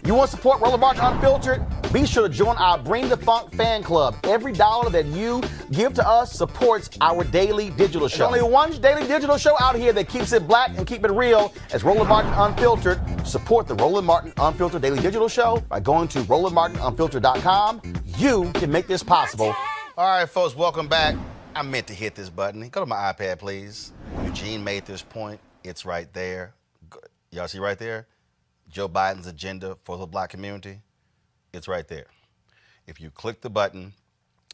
You want to support Roland Martin Unfiltered? Be sure to join our Bring the Funk fan club. Every dollar that you give to us supports our daily digital show. There's only one daily digital show out here that keeps it black and keep it real. As Roland Martin Unfiltered. Support the Roland Martin Unfiltered daily digital show by going to RolandMartinUnfiltered.com. You can make this possible. All right, folks, welcome back. I meant to hit this button. Go to my iPad, please. Eugene made this point. It's right there. Y'all see right there? Joe Biden's agenda for the black community. It's right there. If you click the button,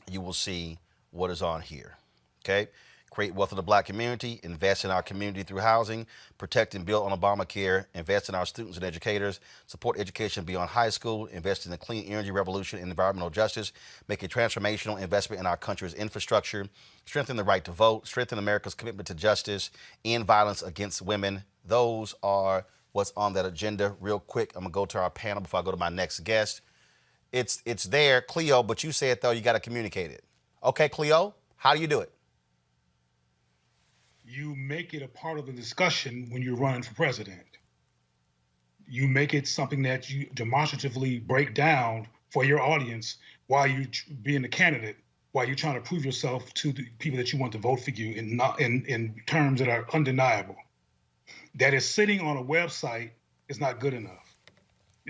you will see what is on here. Okay? Create wealth in the black community, invest in our community through housing, protect and build on Obamacare, invest in our students and educators, support education beyond high school, invest in the clean energy revolution and environmental justice, make a transformational investment in our country's infrastructure, strengthen the right to vote, strengthen America's commitment to justice, end violence against women. Those are what's on that agenda. Real quick, I'm gonna go to our panel before I go to my next guest. It's there, Cleo, but you said though you gotta communicate it. Okay, Cleo, how do you do it? You make it a part of the discussion when you're running for president. You make it something that you demonstratively break down for your audience while you being a candidate, while you're trying to prove yourself to the people that you want to vote for you in terms that are undeniable. That is sitting on a website is not good enough.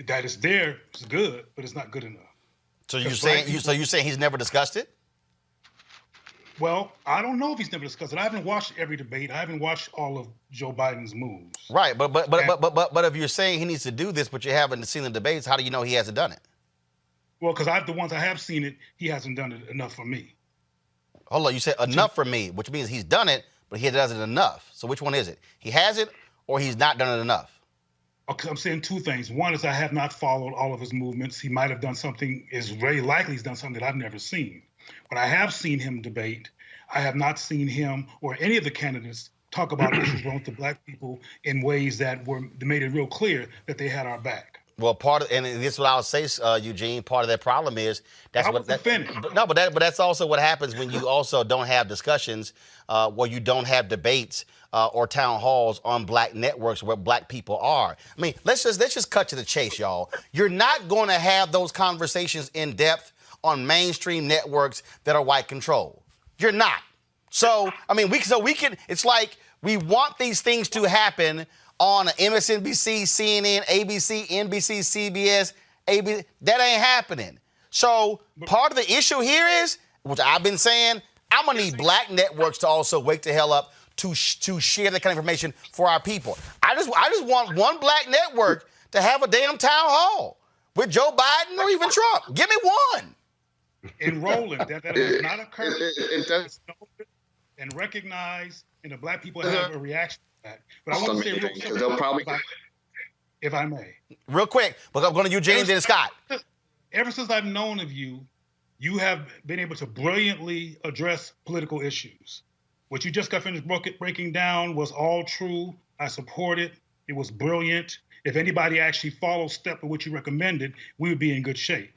That is there is good, but it's not good enough. So you're saying he's never discussed it? Well, I don't know if he's never discussed it. I haven't watched every debate. I haven't watched all of Joe Biden's moves. Right, but if you're saying he needs to do this, but you haven't seen the debates, how do you know he hasn't done it? Well, because the ones I have seen it, he hasn't done it enough for me. Hold on, you said enough for me, which means he's done it, but he doesn't enough. So which one is it? He has it, or he's not done it enough? Okay, I'm saying two things. One is I have not followed all of his movements. He might have done something, is very likely he's done something that I've never seen. But I have seen him debate. I have not seen him or any of the candidates talk about issues wrong to black people in ways that made it real clear that they had our back. Well, and this is what I would say, Eugene, part of that problem is but that's also what happens when you also don't have discussions where you don't have debates or town halls on black networks where black people are. I mean, let's just cut to the chase, y'all. You're not going to have those conversations in depth on mainstream networks that are white controlled. You're not. So, I mean, we can, it's like we want these things to happen on MSNBC, CNN, ABC, NBC, CBS, ABC. That ain't happening. So part of the issue here is, which I've been saying, I'm gonna need black networks to also wake the hell up to share that kind of information for our people. I just want one black network to have a damn town hall with Joe Biden or even Trump. Give me one. In Roland, that has not occurred. It does. And recognize, and the black people have a reaction to that. But I want to say real quick, they'll probably, if I may. Real quick, but I'm going to Eugene, then Scott. Ever since I've known of you, you have been able to brilliantly address political issues. What you just got finished breaking down was all true. I support it. It was brilliant. If anybody actually followed step of what you recommended, we would be in good shape.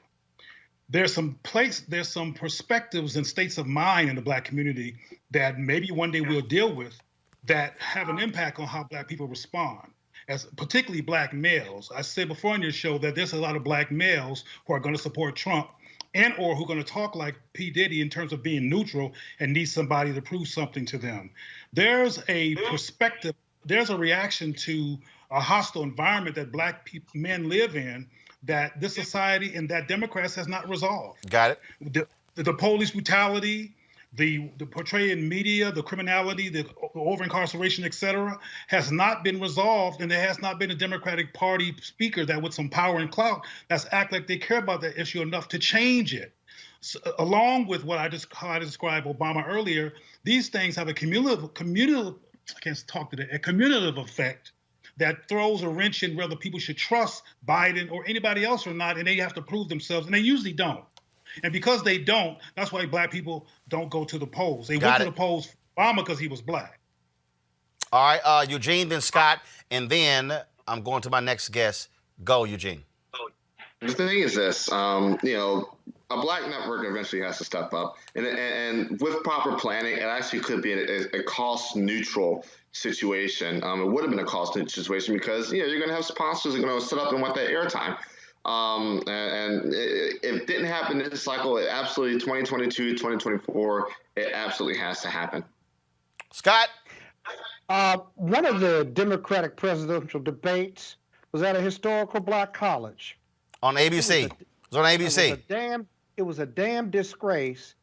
There's some perspectives and states of mind in the black community that maybe one day we'll deal with that have an impact on how black people respond, as particularly black males. I said before on your show that there's a lot of black males who are going to support Trump and or who are going to talk like P. Diddy in terms of being neutral and need somebody to prove something to them. There's a perspective, there's a reaction to a hostile environment that black men live in that this society and that Democrats has not resolved. Got it. The police brutality, the portrayal in media, the criminality, the over-incarceration, et cetera, has not been resolved, and there has not been a Democratic Party speaker that with some power and clout that's act like they care about that issue enough to change it. So, along with how I described Obama earlier, these things have a cumulative effect that throws a wrench in whether people should trust Biden or anybody else or not, and they have to prove themselves, and they usually don't. And because they don't, that's why black people don't go to the polls. They went to the polls for Obama because he was black. All right, Eugene, then Scott, and then I'm going to my next guest. Go, Eugene. The thing is this, a black network eventually has to step up, and with proper planning, it actually could be a cost-neutral situation. It would have been a cost-neutral situation because you're going to have sponsors that are going to sit up and want that airtime. And it didn't happen this cycle. It absolutely 2022, 2024. It absolutely has to happen. Scott? One of the Democratic presidential debates was at a historical black college. On ABC. It was on ABC. It was a damn disgrace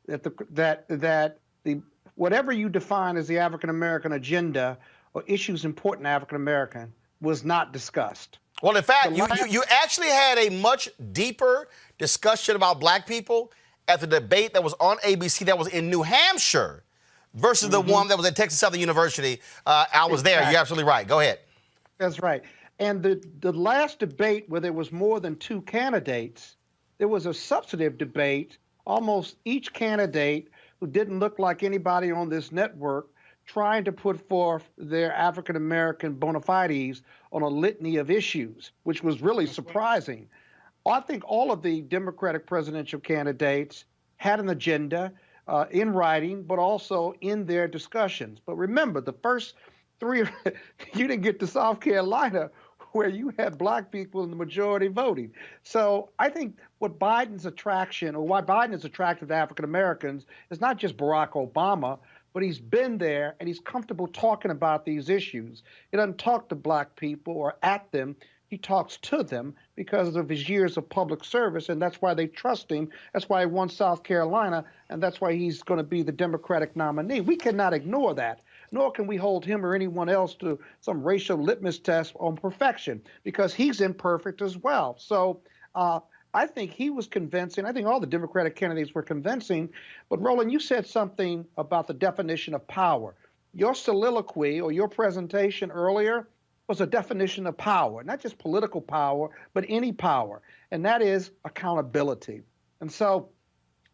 that the whatever you define as the African American agenda or issues important to African American was not discussed. Well, in fact, you actually had a much deeper discussion about black people at the debate that was on ABC that was in New Hampshire versus the one that was at Texas Southern University. I was there. You're absolutely right. Go ahead. That's right. And the last debate where there was more than two candidates, there was a substantive debate. Almost each candidate who didn't look like anybody on this network trying to put forth their African-American bona fides on a litany of issues, which was really surprising. I think all of the Democratic presidential candidates had an agenda in writing, but also in their discussions. But remember, the first three, you didn't get to South Carolina where you had black people in the majority voting. So I think what Biden's attraction, or why Biden is attractive to African Americans, is not just Barack Obama, but he's been there and he's comfortable talking about these issues. He doesn't talk to black people or at them. He talks to them because of his years of public service, and that's why they trust him. That's why he won South Carolina, and that's why he's going to be the Democratic nominee. We cannot ignore that, nor can we hold him or anyone else to some racial litmus test on perfection, because he's imperfect as well. So I think he was convincing. I think all the Democratic candidates were convincing. But Roland, you said something about the definition of power. Your soliloquy or your presentation earlier was a definition of power, not just political power, but any power, and that is accountability. And so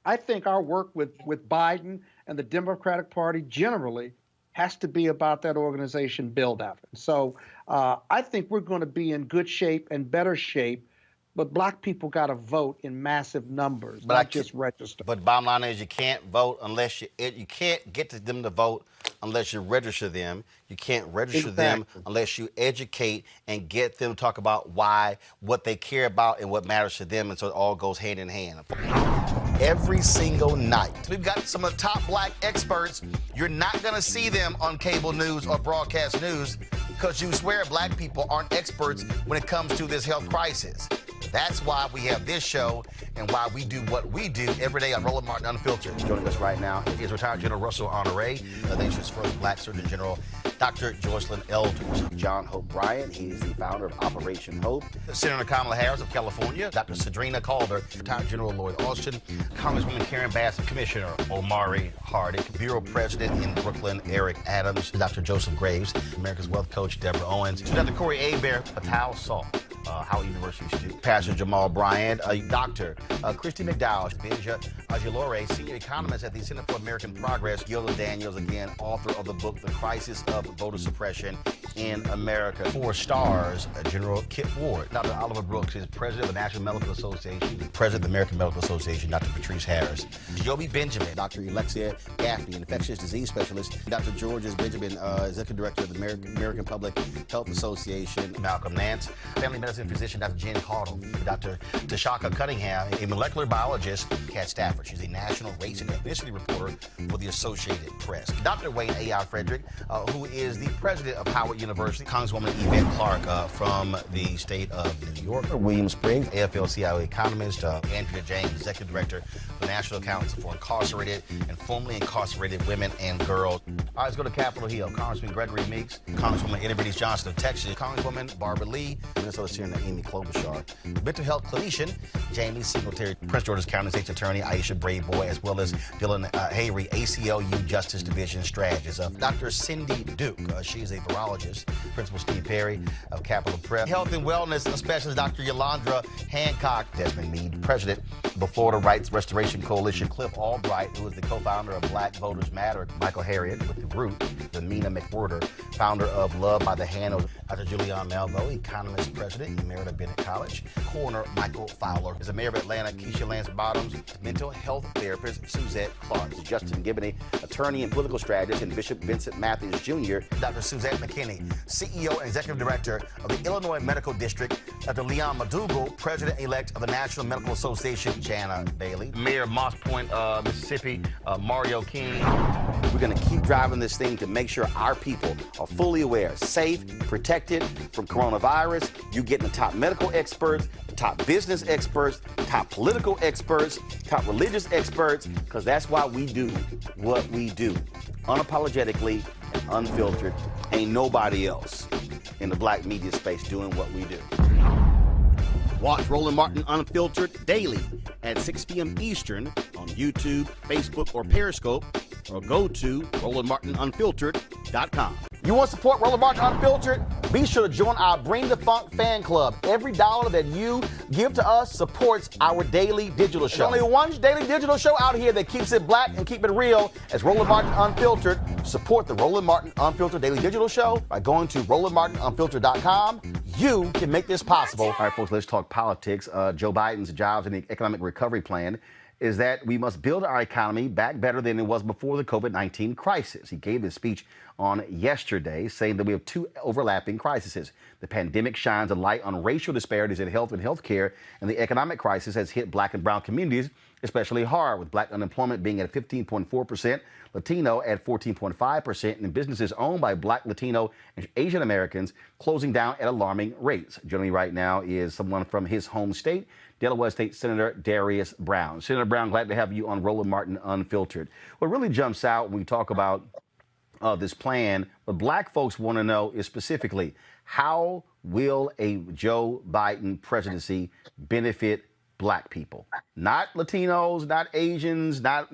I think our work with Biden and the Democratic Party generally has to be about that organization build-out. And so I think we're going to be in good shape and better shape, but black people got to vote in massive numbers, not just register. But bottom line is you can't vote unless you can't get to them to vote unless you register them. You can't register them unless you educate and get them to talk about what they care about and what matters to them. And so it all goes hand in hand. Every single night, we've got some of the top black experts. You're not going to see them on cable news or broadcast news because you swear black people aren't experts when it comes to this health crisis. That's why we have this show and why we do what we do every day on Roland Martin Unfiltered. Joining us right now is retired General Russell Honore, the nation's first black Surgeon General, Dr. Joycelyn Elders. John Hope Bryant, he's the founder of Operation Hope. Senator Kamala Harris of California, Dr. Cedrina Calder, retired General Lloyd Austin, Congresswoman Karen Bass, Commissioner Omari Hardick, Bureau President in Brooklyn, Eric Adams, Dr. Joseph Graves, America's Wealth Coach, Deborah Owens, Dr. Corey Hebert, Patel Salt, Howard University student, Pastor Jamal Bryant, Dr. Christy McDowell, Benja Ajilore, senior economist at the Center for American Progress, Gilda Daniels, again, author of the book, The Crisis of Voter Suppression in America. 4 stars, General Kip Ward. Dr. Oliver Brooks is president of the National Medical Association, president of the American Medical Association, Dr. Patrice Harris. Joby Benjamin, Dr. Alexia Gaffney, infectious disease specialist, Dr. Georges Benjamin, executive director of the American Public Health Association, Malcolm Nance, family medicine physician, Dr. Jen Cardle, Dr. Tashaka Cunningham, a molecular biologist, Kat Stafford. She's a national race and ethnicity reporter for the Associated Press. Dr. Wayne A.I. Frederick, who is the president of Howard University, Congresswoman Yvette Clarke from the state of New York, William Springs, AFL-CIO economist, Andrea James, executive director of the National Council for Incarcerated and Formerly Incarcerated Women and Girls. All right, let's go to Capitol Hill. Congressman Gregory Meeks, Congresswoman Eddie Bernice Johnson of Texas, Congresswoman Barbara Lee, Minnesota Senator Amy Klobuchar, mental health clinician Jamie Singletary, Prince George's County State's Attorney Aisha Brayboy, as well as Dylan Hayrie, ACLU Justice Division strategist. Dr. Cindy Duke, she's a virologist. Principal Steve Perry of Capitol Prep. Health and wellness specialist Dr. Yolandra Hancock. Desmond Meade, president of the Florida Rights Restoration Coalition. Cliff Albright, who is the co-founder of Black Voters Matter. Michael Harriot with The Root. Mina McWhorter, founder of Love by the Hand. Dr. Julianne Malveaux, economist, president, Emerita Bennett College. Coroner Michael Fowler is the mayor of Atlanta. Keisha Lance Bottoms, mental health therapist Suzette Clark. Justin Gibney, attorney and political strategist, and Bishop Vincent Matthews Jr. Dr. Suzette McKinney, CEO and executive director of the Illinois Medical District. Dr. Leon McDougall, president-elect of the National Medical Association. Jana Bailey, mayor of Moss Point, Mississippi. Mario King. We're going to keep driving this thing to make sure our people are fully aware, safe, protected from coronavirus. You getting the top medical experts, the top business experts, top political experts, top religious experts, because that's why we do what we do. Unapologetically and unfiltered. Ain't nobody else in the black media space doing what we do. Watch Roland Martin Unfiltered daily at 6 p.m. Eastern on YouTube, Facebook, or Periscope, or go to RolandMartinUnfiltered.com. You want to support Roland Martin Unfiltered? Be sure to join our Bring the Funk fan club. Every dollar that you give to us supports our daily digital show. There's only one daily digital show out here that keeps it black and keep it real. As Roland Martin Unfiltered. Support the Roland Martin Unfiltered daily digital show by going to RolandMartinUnfiltered.com. You can make this possible. All right, folks, let's talk politics. Joe Biden's jobs and economic recovery plan is that we must build our economy back better than it was before the COVID-19 crisis. He gave his speech on yesterday, saying that we have two overlapping crises. The pandemic shines a light on racial disparities in health and healthcare, and the economic crisis has hit black and brown communities especially hard, with black unemployment being at 15.4%, Latino at 14.5%, and businesses owned by black, Latino, and Asian Americans closing down at alarming rates. Joining me right now is someone from his home state, Delaware State Senator Darius Brown. Senator Brown, glad to have you on Roland Martin Unfiltered. What really jumps out when we talk about this plan, what black folks want to know is specifically, how will a Joe Biden presidency benefit black people? Not Latinos, not Asians, not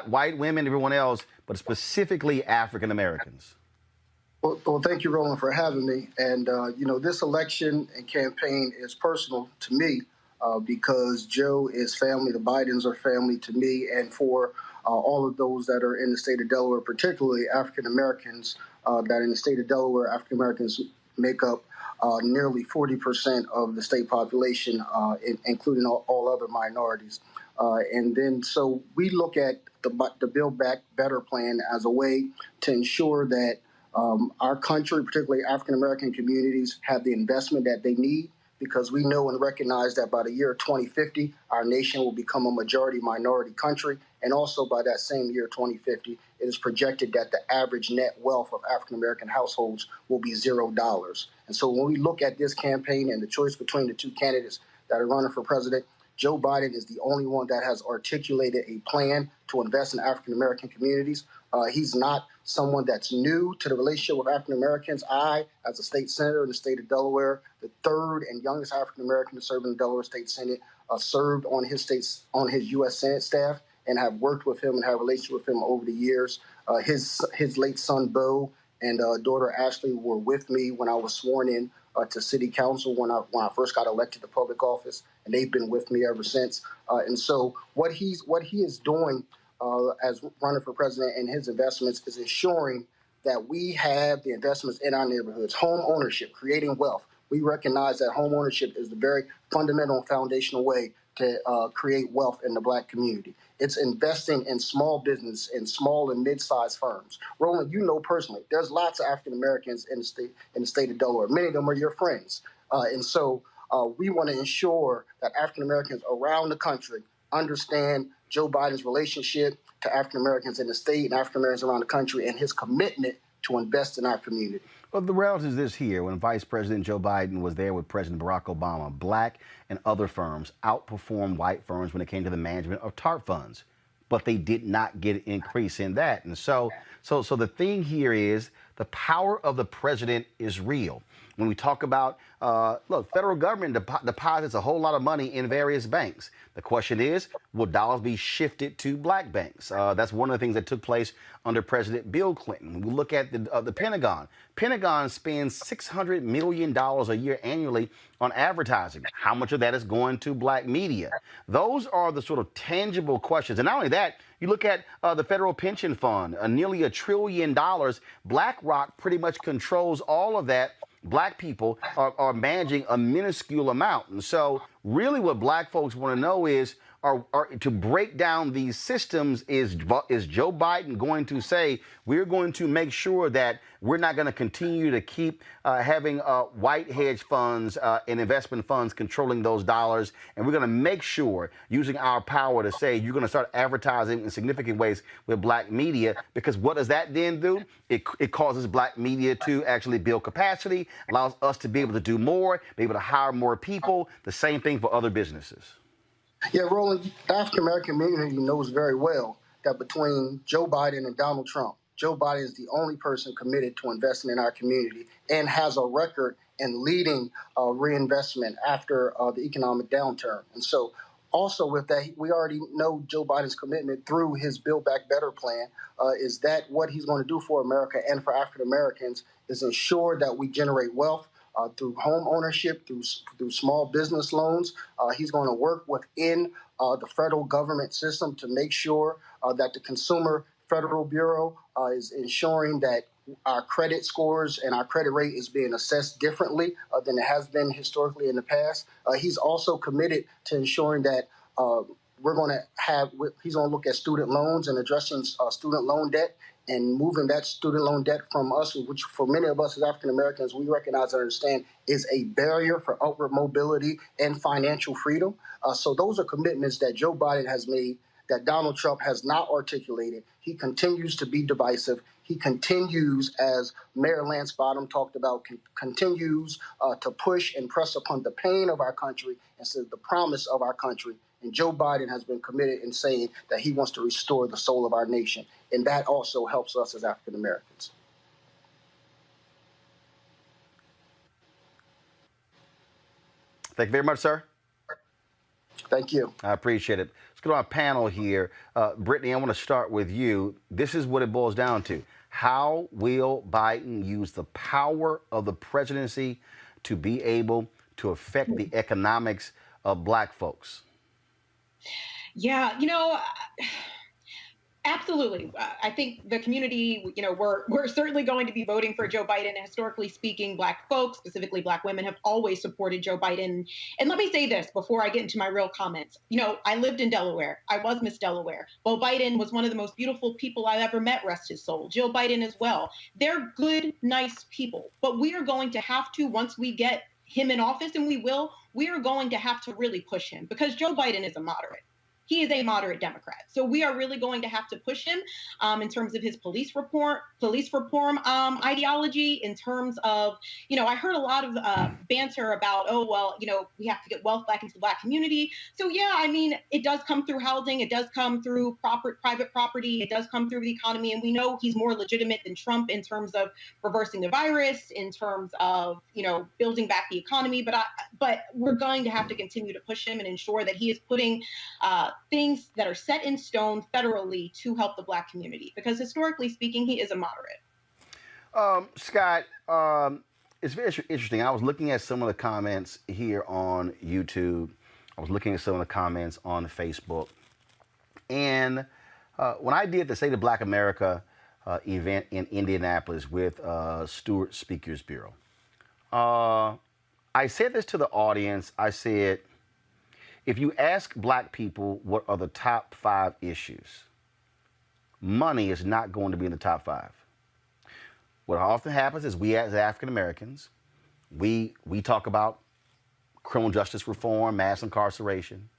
white women, everyone else, but specifically African Americans. Well, thank you, Roland, for having me. And, this election and campaign is personal to me because Joe is family. The Bidens are family to me and for all of those that are in the state of Delaware, particularly African Americans, that in the state of Delaware, African Americans make up nearly 40% of the state population, including all other minorities. And then so we look at the Build Back Better plan as a way to ensure that our country, particularly African American communities, have the investment that they need, because we know and recognize that by the year 2050, our nation will become a majority minority country. And also by that same year, 2050, it is projected that the average net wealth of African American households will be $0. And so when we look at this campaign and the choice between the two candidates that are running for president, Joe Biden is the only one that has articulated a plan to invest in African American communities. He's not someone that's new to the relationship with African Americans. I, as a state senator in the state of Delaware, the third and youngest African American to serve in the Delaware State Senate, served on his U.S. Senate staff and have worked with him and have a relationship with him over the years. His late son, Bo, and daughter, Ashley, were with me when I was sworn in to city council when I first got elected to public office, and they've been with me ever since. And so what he is doing as running for president and his investments is ensuring that we have the investments in our neighborhoods, home ownership, creating wealth. We recognize that home ownership is the very fundamental and foundational way to create wealth in the black community. It's investing in small business and small and mid-sized firms. Roland, you know personally, there's lots of African Americans in the state of Delaware. Many of them are your friends. And so we want to ensure that African Americans around the country understand Joe Biden's relationship to African Americans in the state and African Americans around the country and his commitment to invest in our community. Well, the reality is this here. When Vice President Joe Biden was there with President Barack Obama, black and other firms outperformed white firms when it came to the management of TARP funds, but they did not get an increase in that. And so the thing here is the power of the president is real. When we talk about, federal government deposits a whole lot of money in various banks. The question is, will dollars be shifted to black banks? That's one of the things that took place under President Bill Clinton. When we look at the Pentagon, Pentagon spends $600 million a year annually on advertising. How much of that is going to black media? Those are the sort of tangible questions. And not only that, you look at the federal pension fund, nearly $1 trillion. BlackRock pretty much controls all of that. black people are managing a minuscule amount. And so really what black folks want to know is, are to break down these systems, is Joe Biden going to say, we're going to make sure that we're not going to continue to keep having white hedge funds and investment funds controlling those dollars, and we're going to make sure, using our power, to say you're going to start advertising in significant ways with black media, because what does that then do? It causes black media to actually build capacity, allows us to be able to do more, be able to hire more people. The same thing for other businesses. Yeah, Roland, the African American community knows very well that between Joe Biden and Donald Trump, Joe Biden is the only person committed to investing in our community and has a record in leading reinvestment after the economic downturn. And so also with that, we already know Joe Biden's commitment through his Build Back Better plan is that what he's going to do for America and for African Americans is ensure that we generate wealth through home ownership, through small business loans. He's going to work within the federal government system to make sure that the Consumer Federal Bureau is ensuring that our credit scores and our credit rate is being assessed differently than it has been historically in the past. He's also committed to ensuring that he's going to look at student loans and addressing student loan debt and moving that student loan debt from us, which for many of us as African Americans, we recognize and understand is a barrier for upward mobility and financial freedom. So those are commitments that Joe Biden has made that Donald Trump has not articulated. He continues to be divisive. He continues, as Mayor Lance Bottom talked about, continues to push and press upon the pain of our country instead of the promise of our country. And Joe Biden has been committed in saying that he wants to restore the soul of our nation. And that also helps us as African Americans. Thank you very much, sir. Thank you. I appreciate it. Let's go to our panel here. Brittany, I want to start with you. This is what it boils down to. How will Biden use the power of the presidency to be able to affect the economics of black folks? Yeah, absolutely. I think the community, we're certainly going to be voting for Joe Biden. Historically speaking, black folks, specifically black women, have always supported Joe Biden. And let me say this before I get into my real comments. I lived in Delaware. I was Miss Delaware. Beau Biden was one of the most beautiful people I've ever met, rest his soul. Jill Biden as well. They're good, nice people. But we are going to have to, once we get him in office, and we are going to have to really push him, because Joe Biden is a moderate. He is a moderate Democrat. So we are really going to have to push him in terms of his police reform ideology, in terms of, I heard a lot of banter about, we have to get wealth back into the black community. So, yeah, it does come through housing. It does come through private property. It does come through the economy. And we know he's more legitimate than Trump in terms of reversing the virus, in terms of, building back the economy. But we're going to have to continue to push him and ensure that he is putting things that are set in stone federally to help the black community, because historically speaking, he is a moderate. Scott, it's very interesting. I was looking at some of the comments here on YouTube. I was looking at some of the comments on Facebook. And when I did the State of Black America event in Indianapolis with Stewart Speakers Bureau, I said this to the audience. I said, if you ask black people what are the top 5 issues, money is not going to be in the top 5. What often happens is we as African Americans, we talk about criminal justice reform, mass incarceration.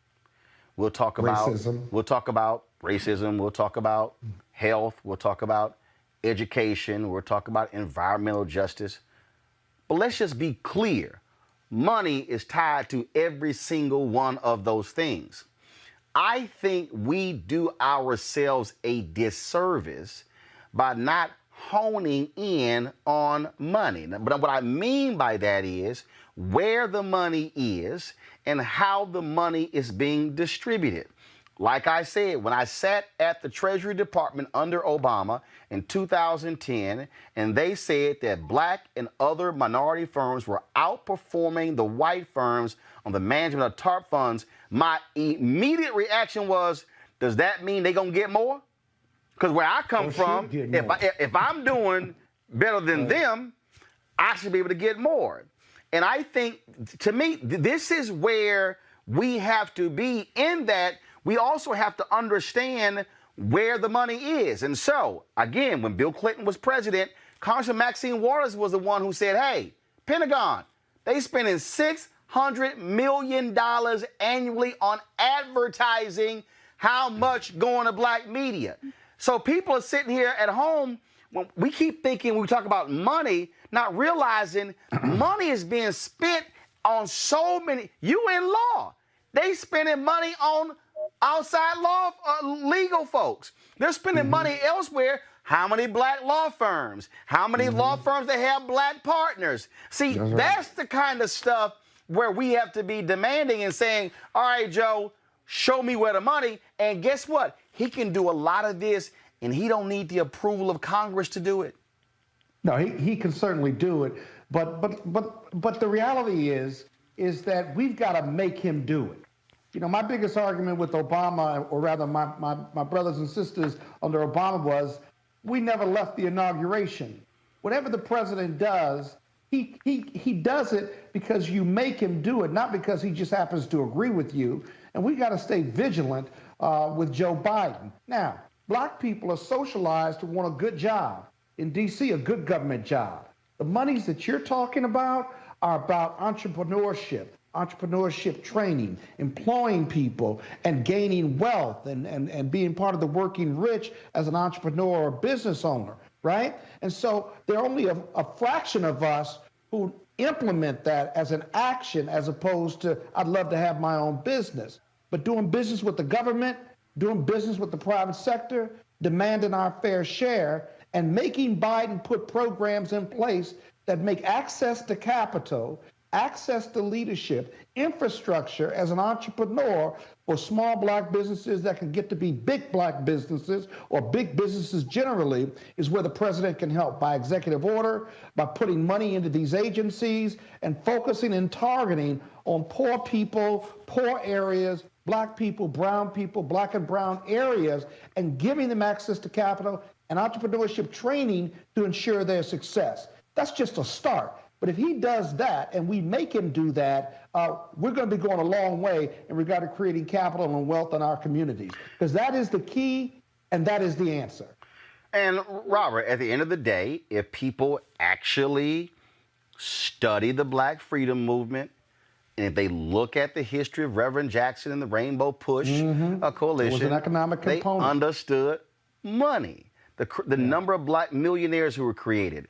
We'll talk about racism. We'll talk about health. We'll talk about education. We'll talk about environmental justice. But let's just be clear. Money is tied to every single one of those things. I think we do ourselves a disservice by not honing in on money. But what I mean by that is where the money is and how the money is being distributed. Like I said, when I sat at the Treasury Department under Obama in 2010, and they said that black and other minority firms were outperforming the white firms on the management of TARP funds, my immediate reaction was, does that mean they're going to get more? Because where I come from, if I'm doing better than them, I should be able to get more. And I think, to me, this is where we have to be, in that we also have to understand where the money is. And so, again, when Bill Clinton was president, Congressman Maxine Waters was the one who said, hey, Pentagon, they spending $600 million annually on advertising. How much going to black media? So people are sitting here at home. When we keep thinking, when we talk about money, not realizing money is being spent on so many. You in law, they spending money on outside law, legal folks. They're spending money elsewhere. How many black law firms? How many law firms that have black partners? See, that's the kind of stuff where we have to be demanding and saying, all right, Joe, show me where the money. And guess what? He can do a lot of this, and he don't need the approval of Congress to do it. No, he can certainly do it. But the reality is that we've got to make him do it. You know, my biggest argument with Obama, or rather my brothers and sisters under Obama, was we never left the inauguration. Whatever the president does, he does it because you make him do it, not because he just happens to agree with you. And we got to stay vigilant with Joe Biden. Now, black people are socialized to want a good job. In D.C., a good government job. The monies that you're talking about are about entrepreneurship training, employing people, and gaining wealth, and being part of the working rich as an entrepreneur or business owner, right? And so there are only a fraction of us who implement that as an action, as opposed to, I'd love to have my own business. But doing business with the government, doing business with the private sector, demanding our fair share, and making Biden put programs in place that make access to capital, access to leadership, infrastructure as an entrepreneur for small black businesses that can get to be big black businesses, or big businesses generally, is where the president can help, by executive order, by putting money into these agencies and focusing and targeting on poor people, poor areas, black people, brown people, black and brown areas, and giving them access to capital and entrepreneurship training to ensure their success. That's just a start. But if he does that, and we make him do that, we're going to be going a long way in regard to creating capital and wealth in our communities, because that is the key, and that is the answer. And Robert, at the end of the day, if people actually study the Black Freedom Movement, and if they look at the history of Reverend Jackson and the Rainbow Push Coalition, it was an economic component. They understood money. The number of black millionaires who were created.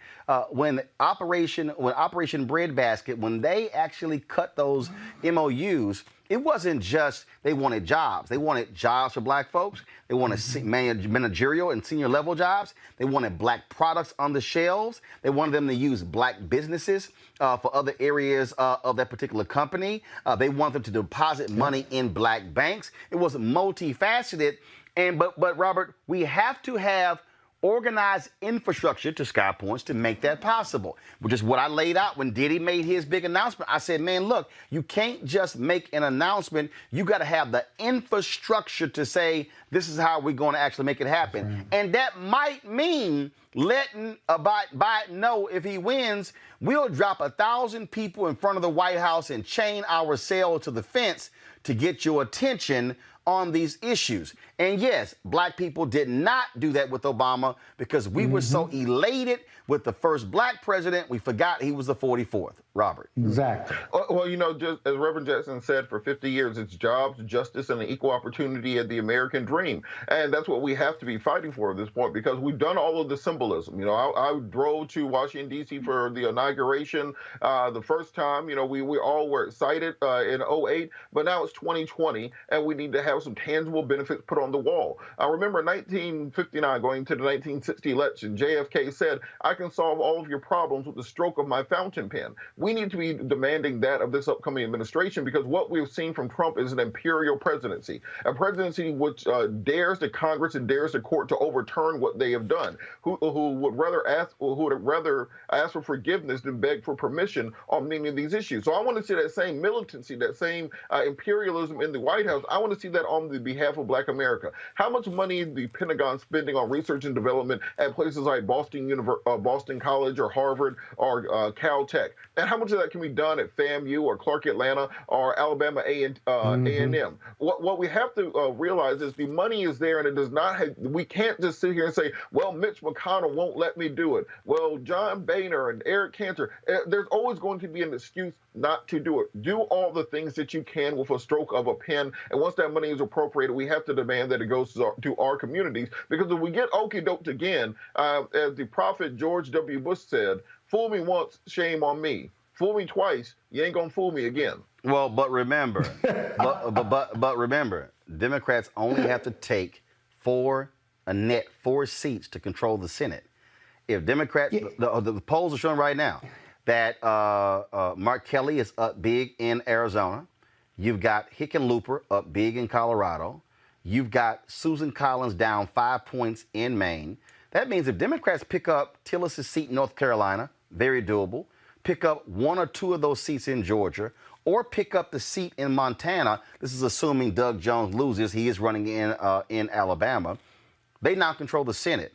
When Operation Breadbasket, when they actually cut those MOUs, it wasn't just they wanted jobs. They wanted jobs for black folks. They wanted managerial and senior level jobs. They wanted black products on the shelves. They wanted them to use black businesses for other areas of that particular company. They wanted them to deposit money in black banks. It was multifaceted. But Robert, we have to have organized infrastructure, to Sky Points, to make that possible, which is what I laid out when Diddy made his big announcement. I said, man, look, you can't just make an announcement. You got to have the infrastructure to say, this is how we're going to actually make it happen. Right. And that might mean letting Biden know if he wins, we'll drop 1,000 people in front of the White House and chain ourselves to the fence to get your attention on these issues. And yes, black people did not do that with Obama because we were so elated with the first black president, we forgot he was the 44th. Robert. Exactly. Well, you know, just as Reverend Jackson said, for 50 years, it's jobs, justice, and equal opportunity and the American dream. And that's what we have to be fighting for at this point, because we've done all of the symbolism. You know, I drove to Washington, D.C. for the inauguration the first time. You know, we all were excited in 2008, but now it's 2020, and we need to have some tangible benefits put on the wall. I remember 1959, going to the 1960 election, JFK said, I can solve all of your problems with the stroke of my fountain pen. We need to be demanding that of this upcoming administration, because what we've seen from Trump is an imperial presidency, a presidency which dares the Congress and dares the court to overturn what they have done, who would rather ask for forgiveness than beg for permission on many of these issues. So I want to see that same militancy, that same imperialism in the White House. I want to see that that on the behalf of Black America? How much money is the Pentagon spending on research and development at places like Boston College or Harvard or Caltech? And how much of that can be done at FAMU or Clark Atlanta or Alabama A&M? What we have to realize is the money is there, and it does not have, we can't just sit here and say, well, Mitch McConnell won't let me do it. Well, John Boehner and Eric Cantor, there's always going to be an excuse not to do it. Do all the things that you can with a stroke of a pen, and once that money is appropriated, we have to demand that it goes to our communities, because if we get okey-doked again, as the prophet George W. Bush said, fool me once, shame on me. Fool me twice, you ain't gonna fool me again. Well, but remember, but remember, Democrats only have to take four seats to control the Senate. If Democrats, the polls are showing right now that Mark Kelly is up big in Arizona. You've got Hickenlooper up big in Colorado. You've got Susan Collins down 5 points in Maine. That means if Democrats pick up Tillis' seat in North Carolina, very doable, pick up one or two of those seats in Georgia, or pick up the seat in Montana, this is assuming Doug Jones loses, he is running in Alabama, they now control the Senate.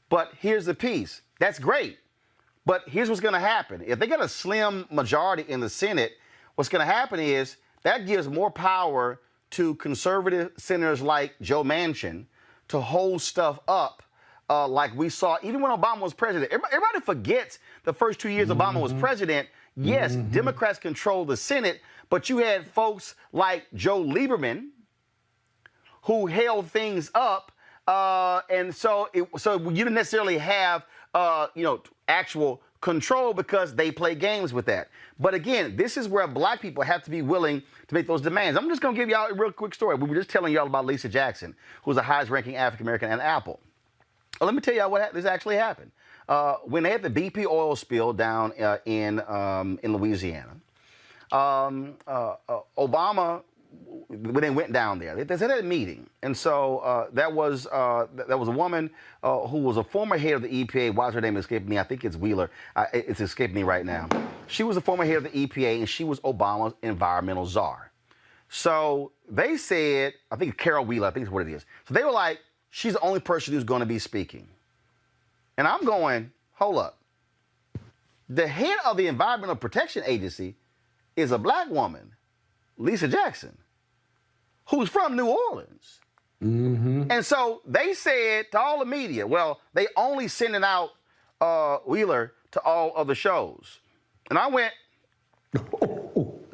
But here's the piece. That's great. But here's what's going to happen. If they get a slim majority in the Senate, what's going to happen is that gives more power to conservative senators like Joe Manchin to hold stuff up like we saw even when Obama was president. Everybody forgets the first 2 years Obama was president. Yes, Democrats controlled the Senate, but you had folks like Joe Lieberman who held things up. And so you didn't necessarily have, actual control because they play games with that. But again, this is where Black people have to be willing to make those demands. I'm just going to give y'all a real quick story. We were just telling y'all about Lisa Jackson, who's the highest ranking African-American at Apple. Let me tell y'all what this actually happened. When they had the BP oil spill down in Louisiana, Obama, when they went down there, they had a meeting, and so that was a woman who was a former head of the EPA. Why's her name escaping me? I think it's Wheeler. It's escaping me right now. She was a former head of the EPA, and she was Obama's environmental czar. So they said, I think Carol Wheeler, I think is what it is. So they were like, she's the only person who's going to be speaking. And I'm going, hold up. The head of the Environmental Protection Agency is a Black woman, Lisa Jackson, who's from New Orleans. And so they said to all the media, well, they only sending out Wheeler to all of the shows. And I went,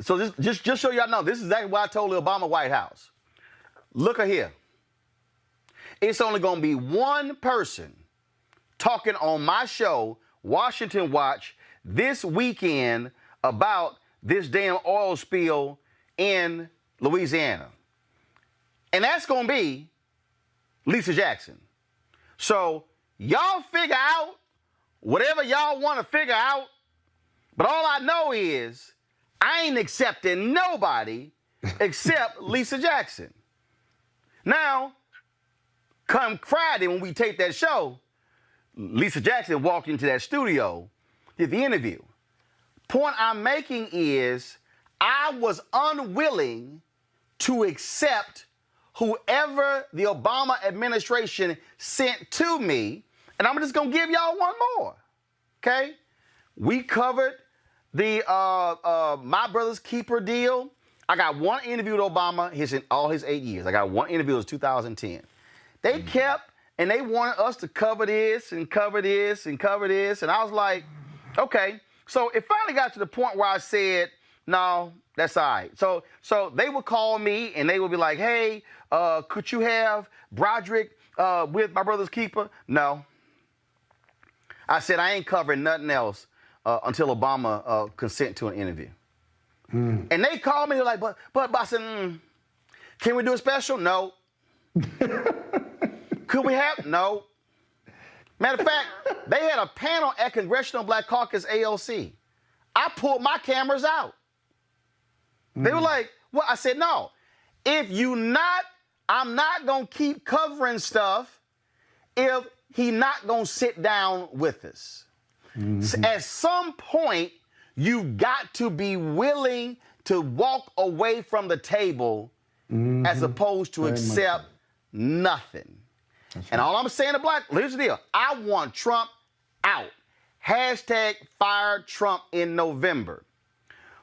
so just so y'all know, this is exactly what I told the Obama White House. Look at here. It's only going to be one person talking on my show, Washington Watch, this weekend about this damn oil spill in Louisiana. And that's going to be Lisa Jackson. So y'all figure out whatever y'all want to figure out. But all I know is I ain't accepting nobody except Lisa Jackson. Now, come Friday when we tape that show, Lisa Jackson walked into that studio, did the interview. Point I'm making is I was unwilling to accept whoever the Obama administration sent to me, and I'm just going to give y'all one more, okay? We covered the My Brother's Keeper deal. I got one interview with Obama in all his 8 years. I got one interview, it was 2010. They kept, and they wanted us to cover this and cover this and cover this, and I was like, okay. So it finally got to the point where I said, no, that's all right. So they would call me, and they would be like, hey, could you have Broderick with My Brother's Keeper? No. I said, I ain't covering nothing else until Obama consent to an interview. And they called me, they're like, but I said, can we do a special? No. Could we have? No. Matter of fact, they had a panel at Congressional Black Caucus AOC. I pulled my cameras out. They were like, well, I said, no. If I'm not going to keep covering stuff if he not going to sit down with us. So at some point, you've got to be willing to walk away from the table as opposed to accept nothing. And all I'm saying to black, here's the deal. I want Trump out. Hashtag fire Trump in November.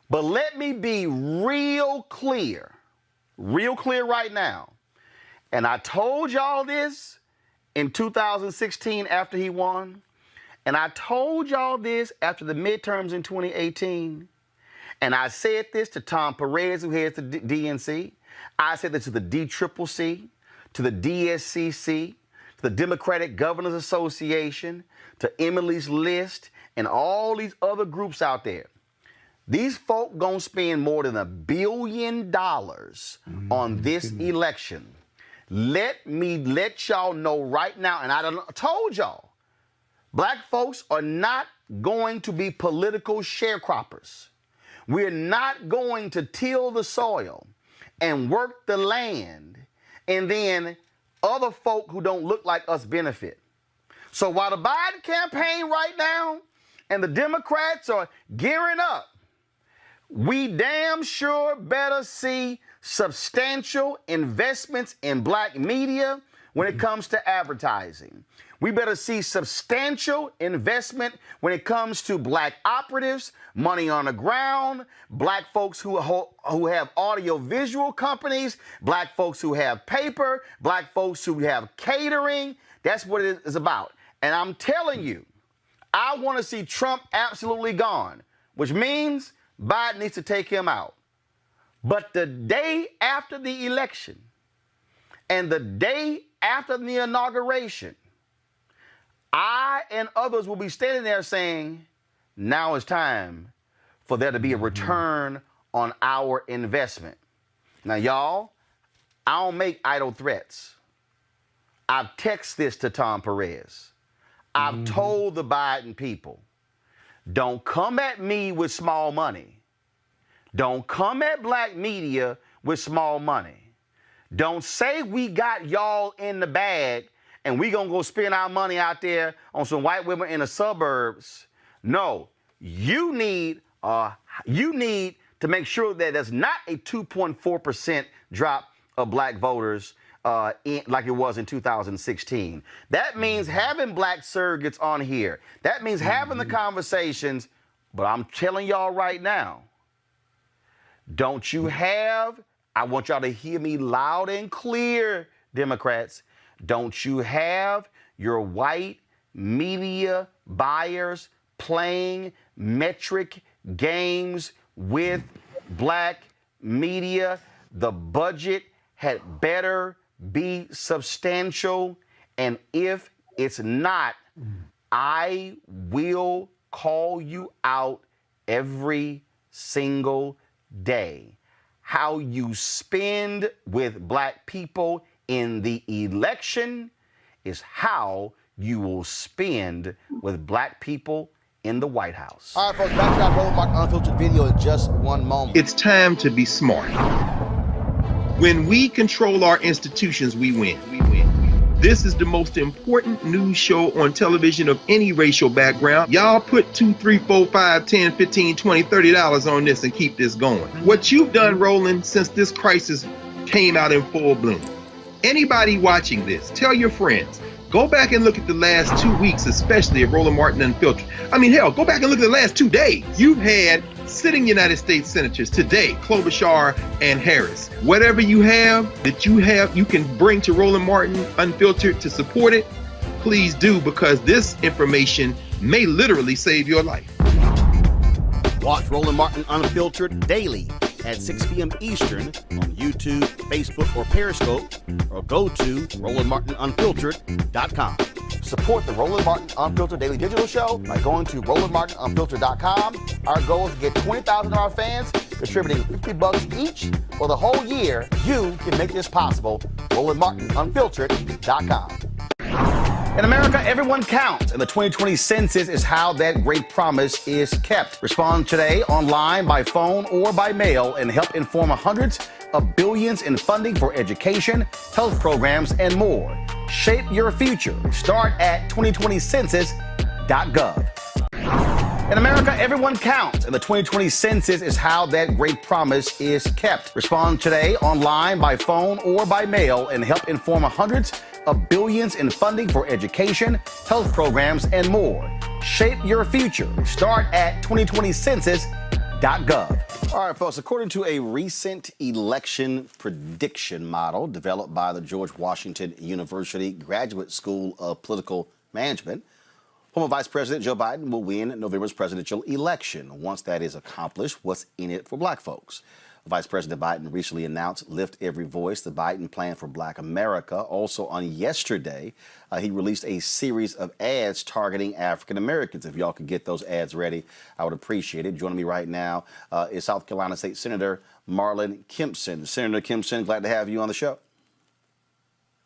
But let me be real clear right now. And I told y'all this in 2016 after he won. And I told y'all this after the midterms in 2018. And I said this to Tom Perez, who heads the DNC. I said this to the DCCC, to the DSCC, to the Democratic Governors Association, to Emily's List, and all these other groups out there. These folk gonna spend more than $1 billion on this election. Let me let y'all know right now, and I told y'all, black folks are not going to be political sharecroppers. We're not going to till the soil and work the land, and then other folk who don't look like us benefit. So while the Biden campaign right now and the Democrats are gearing up, we damn sure better see substantial investments in black media when it comes to advertising. We better see substantial investment when it comes to black operatives, money on the ground, black folks who have audio-visual companies, black folks who have paper, black folks who have catering. That's what it is about. And I'm telling you, I want to see Trump absolutely gone, which means Biden needs to take him out. But the day after the election and the day after the inauguration, I and others will be standing there saying, now it's time for there to be a return on our investment. Now, y'all, I don't make idle threats. I've texted this to Tom Perez. I've told the Biden people, don't come at me with small money. Don't come at black media with small money. Don't say we got y'all in the bag and we gonna go spend our money out there on some white women in the suburbs. No, you need to make sure that there's not a 2.4% drop of black voters like it was in 2016. That means having black surrogates on here. That means having the conversations. But I'm telling y'all right now, don't you have, I want y'all to hear me loud and clear, Democrats, don't you have your white media buyers playing metric games with black media? The budget had better be substantial, and if it's not, I will call you out every single day. How you spend with black people in the election is how you will spend with black people in the White House. All right, folks, back to our Roland Martin Unfiltered video in just one moment. It's time to be smart. When we control our institutions, we win. This is the most important news show on television of any racial background. Y'all put $2, $3, $4, $5, $10, $15, $20, $30 on this and keep this going. What you've done, Roland, since this crisis came out in full bloom. Anybody watching this, tell your friends. Go back and look at the last 2 weeks, especially of Roland Martin Unfiltered. I mean, hell, go back and look at the last 2 days. You've had sitting United States senators today, Klobuchar and Harris. Whatever you have that you can bring to Roland Martin Unfiltered to support it, please do, because this information may literally save your life. Watch Roland Martin Unfiltered daily at 6 p.m. Eastern on YouTube, Facebook, or Periscope, or go to RolandMartinUnfiltered.com. Support the Roland Martin Unfiltered Daily Digital Show by going to RolandMartinUnfiltered.com. Our goal is to get 20,000 of our fans contributing $50 each for the whole year. You can make this possible. RolandMartinUnfiltered.com. In America, everyone counts, and the 2020 census is how that great promise is kept. Respond today online, by phone, or by mail, and help inform hundreds of billions in funding for education, health programs, and more. Shape your future. Start at 2020census.gov. In America, everyone counts, and the 2020 census is how that great promise is kept. Respond today online, by phone, or by mail, and help inform hundreds of billions in funding for education, health programs, and more. Shape your future. Start at 2020census.gov. All right, folks, according to a recent election prediction model developed by the George Washington University Graduate School of Political Management, former Vice President Joe Biden will win November's presidential election. Once that is accomplished, what's in it for black folks? Vice President Biden recently announced Lift Every Voice, the Biden plan for Black America. Also on yesterday, he released a series of ads targeting African Americans. If y'all could get those ads ready, I would appreciate it. Joining me right now is South Carolina State Senator Marlon Kimpson. Senator Kimpson, glad to have you on the show.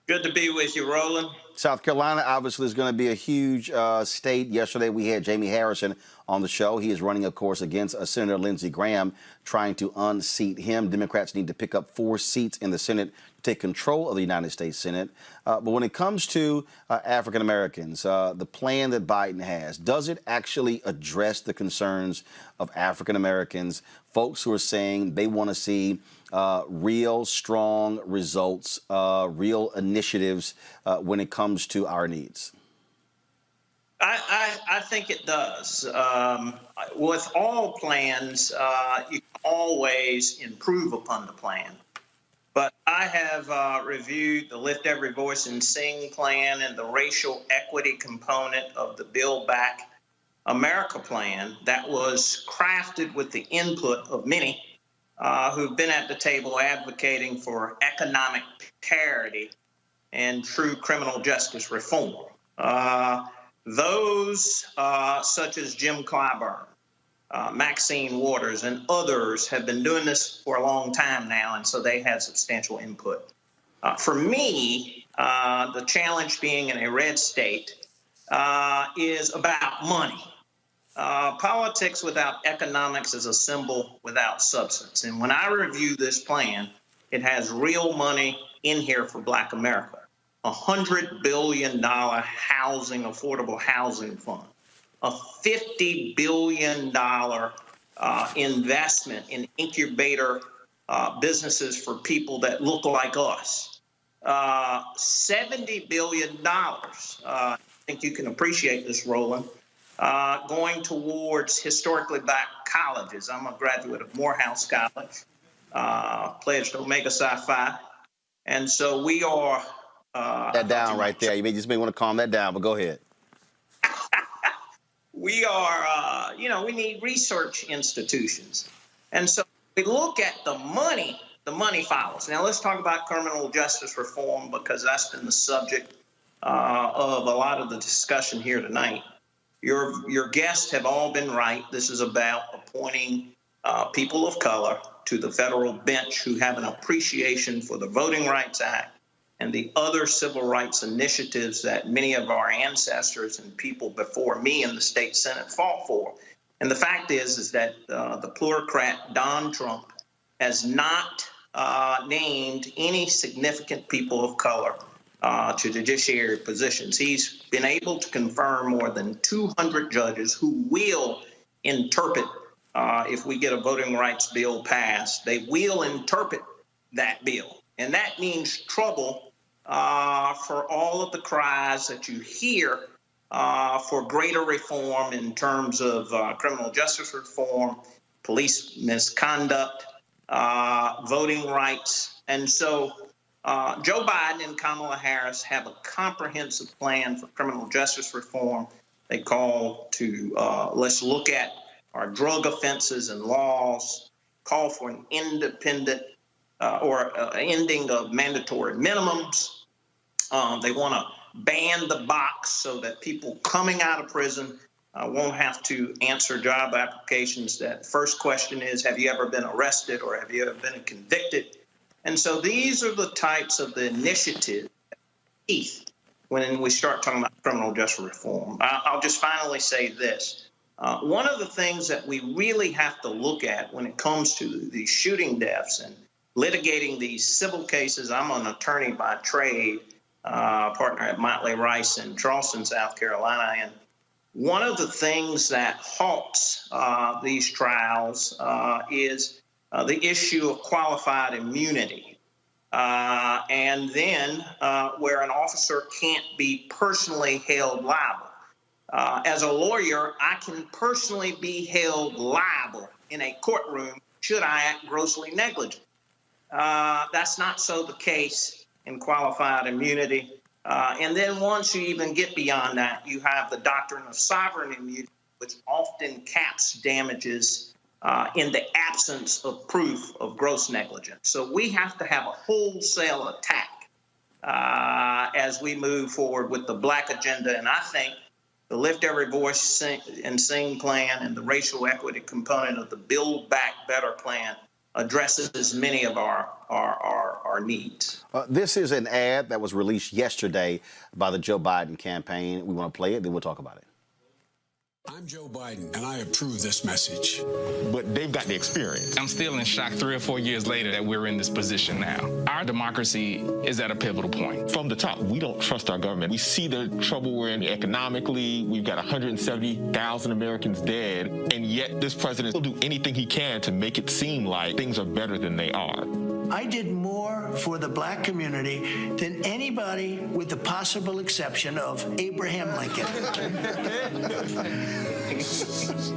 Good to be with you, Roland. South Carolina obviously is going to be a huge state. Yesterday we had Jamie Harrison on the show. He is running, of course, against Senator Lindsey Graham, trying to unseat him. Democrats need to pick up 4 seats in the Senate to take control of the United States Senate. But when it comes to African Americans, the plan that Biden has, does it actually address the concerns of African Americans, folks who are saying they want to see real strong results, real initiatives when it comes to our needs? I think it does. With all plans, you can always improve upon the plan. But I have reviewed the Lift Every Voice and Sing plan and the racial equity component of the Build Back America plan that was crafted with the input of many who've been at the table advocating for economic parity and true criminal justice reform. Those such as Jim Clyburn, Maxine Waters, and others have been doing this for a long time now, and so they had substantial input. For me, the challenge being in a red state is about money. Politics without economics is a symbol without substance. And when I review this plan, it has real money in here for Black America. $100 billion affordable housing fund, a $50 billion investment in incubator businesses for people that look like us, $70 billion. I think you can appreciate this, Roland. Going towards historically black colleges. I'm a graduate of Morehouse College, pledged Omega Psi Phi. And so we are... that down right there. You may want to calm that down, but go ahead. We are, we need research institutions. And so we look at the money follows. Now let's talk about criminal justice reform, because that's been the subject of a lot of the discussion here tonight. Your guests have all been right. This is about appointing people of color to the federal bench who have an appreciation for the Voting Rights Act and the other civil rights initiatives that many of our ancestors and people before me in the state Senate fought for. And the fact is that the plutocrat Don Trump has not named any significant people of color to judiciary positions. He's been able to confirm more than 200 judges who will interpret, if we get a voting rights bill passed, they will interpret that bill. And that means trouble for all of the cries that you hear for greater reform in terms of criminal justice reform, police misconduct, voting rights. And so Joe Biden and Kamala Harris have a comprehensive plan for criminal justice reform. They call to let's look at our drug offenses and laws, call for an independent ending of mandatory minimums. They want to ban the box so that people coming out of prison won't have to answer job applications. That first question is, have you ever been arrested or have you ever been convicted? And so these are the types of the initiatives when we start talking about criminal justice reform. I'll just finally say this. One of the things that we really have to look at when it comes to these shooting deaths and litigating these civil cases, I'm an attorney by trade, partner at Motley Rice in Charleston, South Carolina, and One of the things that halts these trials is the issue of qualified immunity. And then where an officer can't be personally held liable. As a lawyer, I can personally be held liable in a courtroom should I act grossly negligent. That's not so the case in qualified immunity. And then once you even get beyond that, you have the doctrine of sovereign immunity, which often caps damages in the absence of proof of gross negligence. So we have to have a wholesale attack as we move forward with the Black agenda. And I think the Lift Every Voice and Sing plan and the racial equity component of the Build Back Better plan addresses many of our needs. This is an ad that was released yesterday by the Joe Biden campaign. We want to play it, then we'll talk about it. I'm Joe Biden, and I approve this message. But they've got the experience. I'm still in shock 3 or 4 years later that we're in this position now. Our democracy is at a pivotal point. From the top, we don't trust our government. We see the trouble we're in economically. We've got 170,000 Americans dead, and yet this president will do anything he can to make it seem like things are better than they are. I did more for the Black community than anybody with the possible exception of Abraham Lincoln.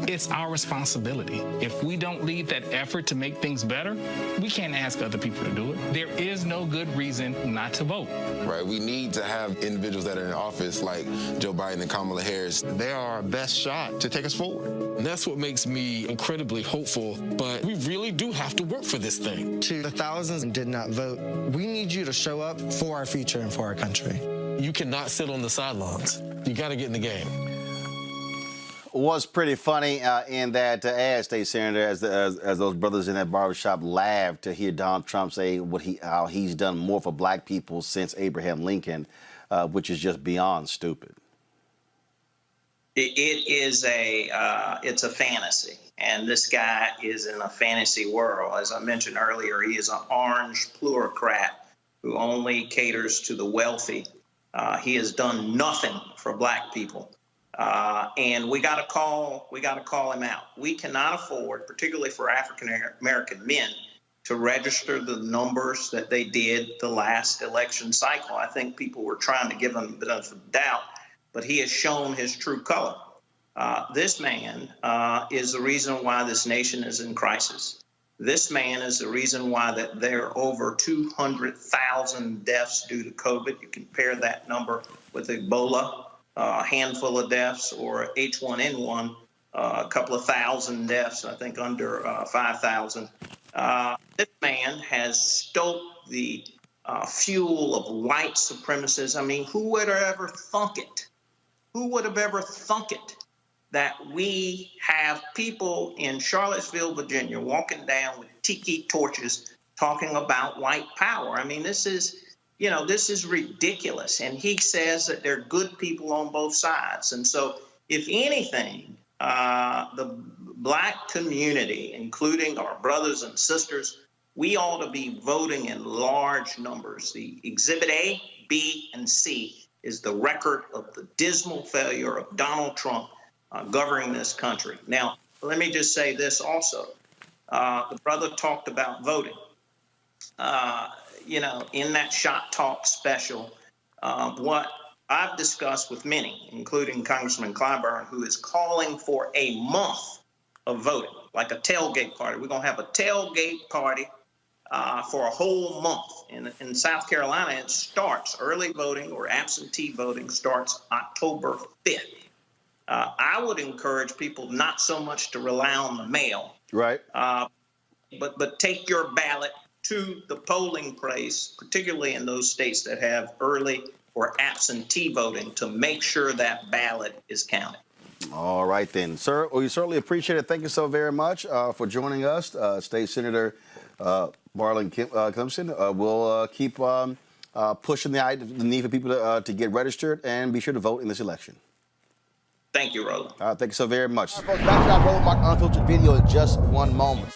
It's our responsibility. If we don't lead that effort to make things better, we can't ask other people to do it. There is no good reason not to vote. Right, we need to have individuals that are in office like Joe Biden and Kamala Harris. They are our best shot to take us forward. And that's what makes me incredibly hopeful, but we really do have to work for this thing. To the thousands who did not vote, we need you to show up for our future and for our country. You cannot sit on the sidelines. You got to get in the game. Was pretty funny in that ad, State Senator, as those brothers in that barbershop laughed to hear Donald Trump say how he's done more for Black people since Abraham Lincoln, which is just beyond stupid. It's a fantasy, and this guy is in a fantasy world. As I mentioned earlier, he is an orange plutocrat who only caters to the wealthy. He has done nothing for Black people. And we got to call him out. We cannot afford, particularly for African American men, to register the numbers that they did the last election cycle. I think people were trying to give him a bit of doubt, but he has shown his true color. This man is the reason why this nation is in crisis. This man is the reason why that there are over 200,000 deaths due to COVID. You compare that number with Ebola, a handful of deaths, or H1N1, a couple of thousand deaths, I think under 5,000. This man has stoked the fuel of white supremacists. I mean, who would have ever thunk it? Who would have ever thunk it that we have people in Charlottesville, Virginia, walking down with tiki torches talking about white power? I mean, this is ridiculous. And he says that there are good people on both sides. And so, if anything, the Black community, including our brothers and sisters, we ought to be voting in large numbers. The Exhibit A, B, and C is the record of the dismal failure of Donald Trump governing this country. Now, let me just say this also. The brother talked about voting. In that Shot Talk special, what I've discussed with many, including Congressman Clyburn, who is calling for a month of voting, like a tailgate party. We're going to have a tailgate party for a whole month. In South Carolina, it starts, early voting or absentee voting starts October 5th. I would encourage people not so much to rely on the mail, right? But take your ballot to the polling place, particularly in those states that have early or absentee voting, to make sure that ballot is counted. All right, then, sir. Well, we certainly appreciate it. Thank you so very much for joining us, State Senator Marlin Clemson. We'll keep pushing the need for people to get registered and be sure to vote in this election. Thank you, Roland. Thank you so very much. All right, folks, back to our Roland Martin Unfiltered video in just one moment.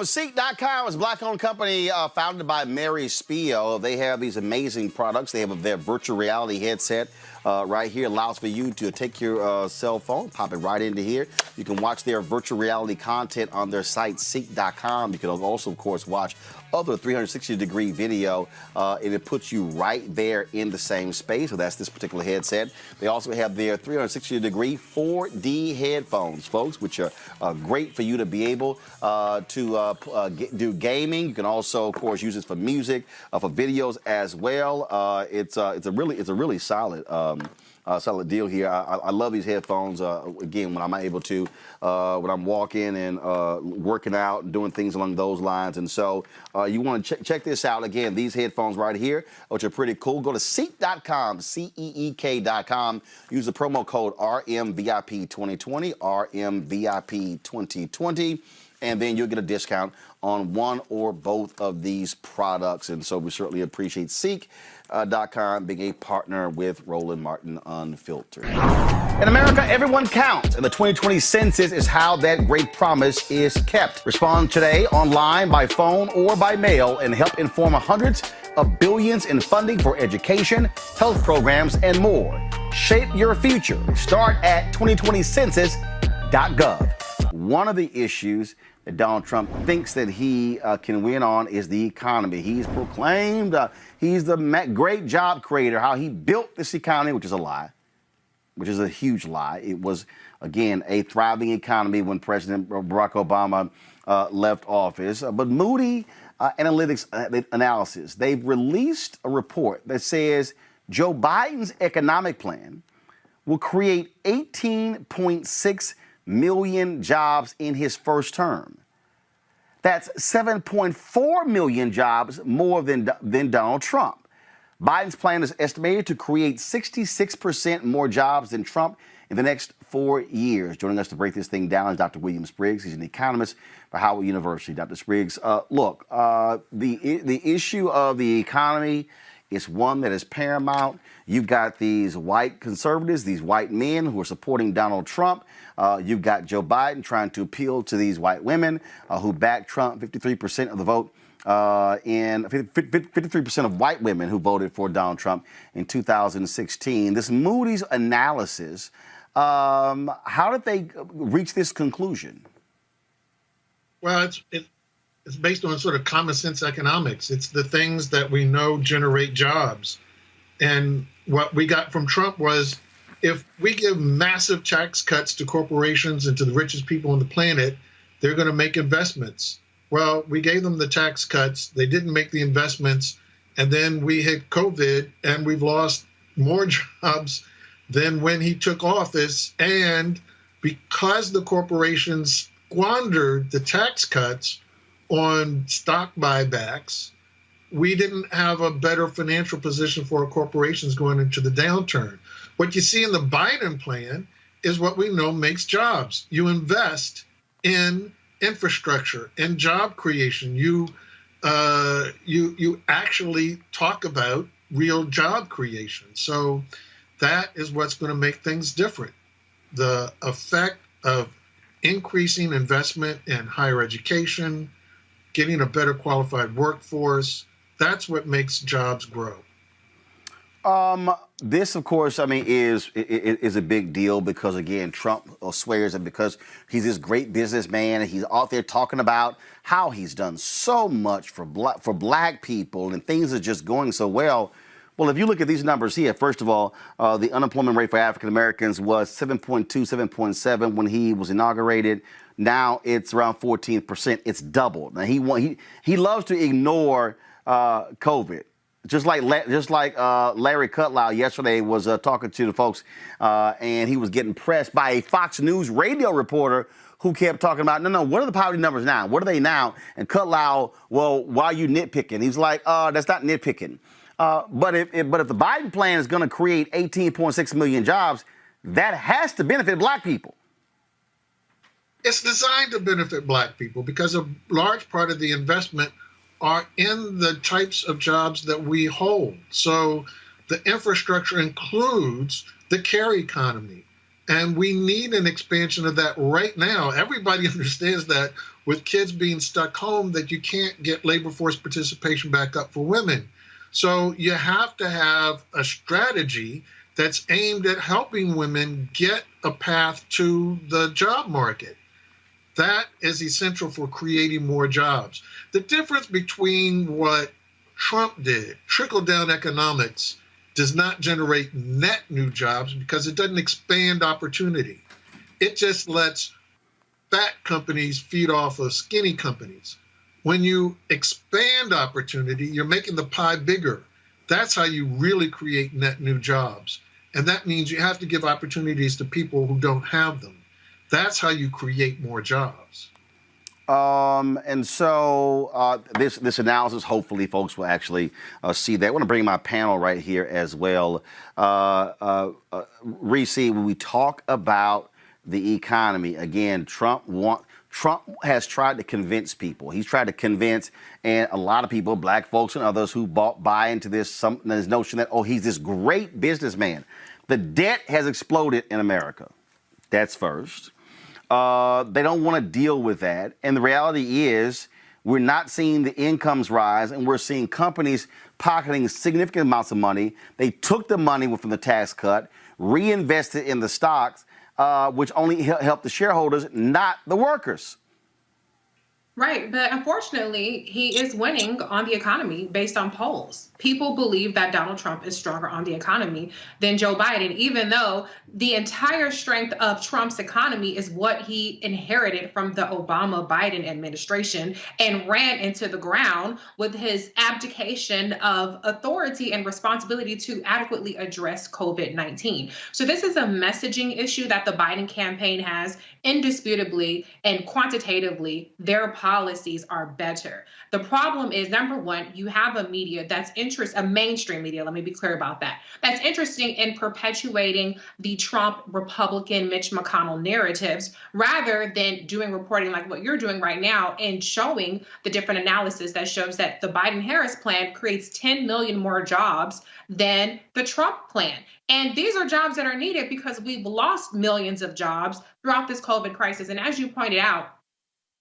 Seek.com is a black-owned company founded by Mary Spio. They have these amazing products. They have their virtual reality headset right here. Allows for you to take your cell phone, pop it right into here. You can watch their virtual reality content on their site, Seek.com. You can also, of course, watch other 360-degree video, and it puts you right there in the same space. So that's this particular headset. They also have their 360-degree 4D headphones, folks, which are great for you to be able to do gaming. You can also, of course, use it for music, for videos as well. It's a really solid. Solid deal here. I love these headphones. Again, when I'm able to, when I'm walking and working out and doing things along those lines. And so you want to check this out. Again, these headphones right here, which are pretty cool. Go to Seek.com, CEEK.com. Use the promo code RMVIP2020, RMVIP2020. And then you'll get a discount on one or both of these products. And so we certainly appreciate Seek.com being a partner with Roland Martin Unfiltered. In America, everyone counts, and the 2020 census is how that great promise is kept. Respond today online, by phone, or by mail, and help inform hundreds of billions in funding for education, health programs, and more. Shape your future. Start at 2020census.gov. One of the issues that Donald Trump thinks that he can win on is the economy. He's proclaimed he's the great job creator, how he built this economy, which is a lie, which is a huge lie. It was, again, a thriving economy when President Barack Obama left office. But Moody Analytics Analysis, they've released a report that says Joe Biden's economic plan will create 18.6 million jobs in his first term. That's 7.4 million jobs more than Donald Trump. Biden's plan is estimated to create 66% more jobs than Trump in the next 4 years. Joining us to break this thing down is Dr. William Spriggs. He's an economist for Howard University. Dr. Spriggs, look, the issue of the economy is one that is paramount. You've got these white conservatives, these white men who are supporting Donald Trump. You've got Joe Biden trying to appeal to these white women who back Trump. 53% of the vote and 53% of white women who voted for Donald Trump in 2016. This Moody's analysis, how did they reach this conclusion? Well, it's based on sort of common sense economics. It's the things that we know generate jobs. And what we got from Trump was, if we give massive tax cuts to corporations and to the richest people on the planet, they're going to make investments. Well, we gave them the tax cuts. They didn't make the investments. And then we hit COVID, and we've lost more jobs than when he took office. And because the corporations squandered the tax cuts on stock buybacks, we didn't have a better financial position for our corporations going into the downturn. What you see in the Biden plan is what we know makes jobs. You invest in infrastructure and job creation. You actually talk about real job creation. So that is what's going to make things different. The effect of increasing investment in higher education, getting a better qualified workforce, that's what makes jobs grow. This, of course, I mean, is a big deal because, again, Trump swears that because he's this great businessman and he's out there talking about how he's done so much for black people and things are just going so well. Well, if you look at these numbers here, first of all, the unemployment rate for African Americans was 7.2, 7.7 when he was inaugurated. Now it's around 14%. It's doubled. Now he loves to ignore COVID. Just like Larry Kudlow yesterday was talking to the folks, and he was getting pressed by a Fox News radio reporter who kept talking about, no, what are the poverty numbers now? What are they now? And Kudlow, well, why are you nitpicking? He's like, that's not nitpicking. But if the Biden plan is going to create 18.6 million jobs, that has to benefit black people. It's designed to benefit black people because a large part of the investment are in the types of jobs that we hold. So the infrastructure includes the care economy. And we need an expansion of that right now. Everybody understands that with kids being stuck home that you can't get labor force participation back up for women. So you have to have a strategy that's aimed at helping women get a path to the job market. That is essential for creating more jobs. The difference between what Trump did, trickle-down economics, does not generate net new jobs because it doesn't expand opportunity. It just lets fat companies feed off of skinny companies. When you expand opportunity, you're making the pie bigger. That's how you really create net new jobs. And that means you have to give opportunities to people who don't have them. That's how you create more jobs. And so this analysis, hopefully folks will actually see that. I want to bring my panel right here as well. Reese, when we talk about the economy, again, Trump has tried to convince people. He's tried to convince, and a lot of people, black folks and others, who buy into this notion that, oh, he's this great businessman. The debt has exploded in America. That's first. They don't want to deal with that. And the reality is we're not seeing the incomes rise, and we're seeing companies pocketing significant amounts of money. They took the money from the tax cut, reinvested in the stocks, which only helped the shareholders, not the workers. Right. But unfortunately, he is winning on the economy based on polls. People believe that Donald Trump is stronger on the economy than Joe Biden, even though the entire strength of Trump's economy is what he inherited from the Obama-Biden administration and ran into the ground with his abdication of authority and responsibility to adequately address COVID-19. So this is a messaging issue that the Biden campaign has. Indisputably and quantitatively, their policies are better. The problem is, number one, you have a media that's a mainstream media, let me be clear about that, that's interested in perpetuating the Trump Republican Mitch McConnell narratives rather than doing reporting like what you're doing right now and showing the different analysis that shows that the Biden-Harris plan creates 10 million more jobs than the Trump plan. And these are jobs that are needed because we've lost millions of jobs throughout this COVID crisis. And as you pointed out,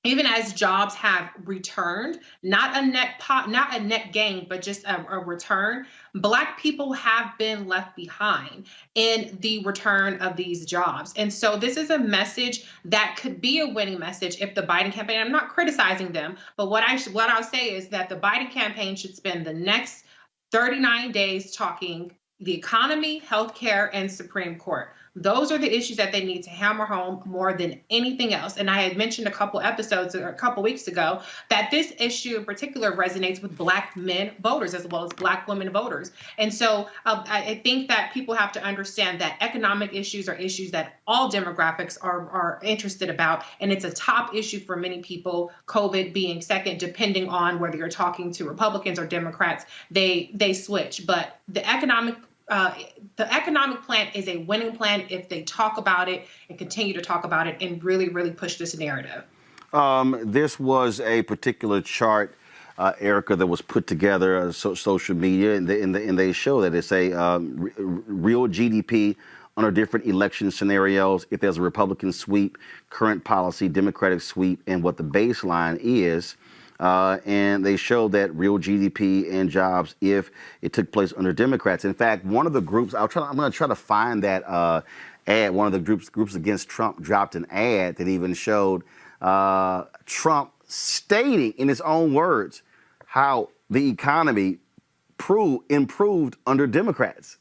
even as jobs have returned, not a net gain, but just a return, Black people have been left behind in the return of these jobs. And so this is a message that could be a winning message if the Biden campaign, I'm not criticizing them, but what I'll say is that the Biden campaign should spend the next 39 days talking the economy, healthcare, and Supreme Court. Those are the issues that they need to hammer home more than anything else. And I had mentioned a couple weeks ago that this issue in particular resonates with Black men voters as well as Black women voters. And so I think that people have to understand that economic issues are issues that all demographics are interested about. And it's a top issue for many people, COVID being second, depending on whether you're talking to Republicans or Democrats, they switch. But the economic plan is a winning plan if they talk about it and continue to talk about it and really, really push this narrative. This was a particular chart, Erica, that was put together social media, and they show that it's a real GDP under different election scenarios. If there's a Republican sweep, current policy, Democratic sweep, and what the baseline is. And they show that real GDP and jobs if it took place under Democrats. In fact, one of the groups, I'm going to try to find that ad. One of the groups against Trump dropped an ad that even showed Trump stating in his own words how the economy improved under Democrats.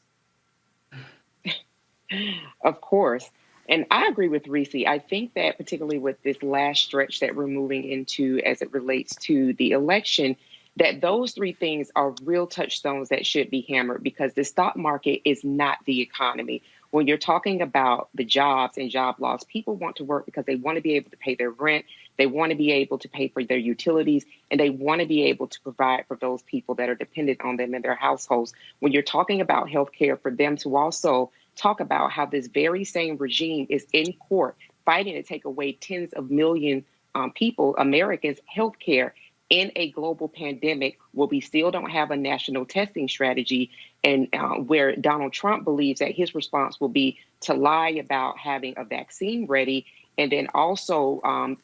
Of course. And I agree with Reese. I think that particularly with this last stretch that we're moving into as it relates to the election, that those three things are real touchstones that should be hammered because the stock market is not the economy. When you're talking about the jobs and job loss, people want to work because they want to be able to pay their rent, they want to be able to pay for their utilities, and they want to be able to provide for those people that are dependent on them in their households. When you're talking about healthcare, for them to also talk about how this very same regime is in court fighting to take away tens of million people, Americans' health care in a global pandemic where we still don't have a national testing strategy and where Donald Trump believes that his response will be to lie about having a vaccine ready and then also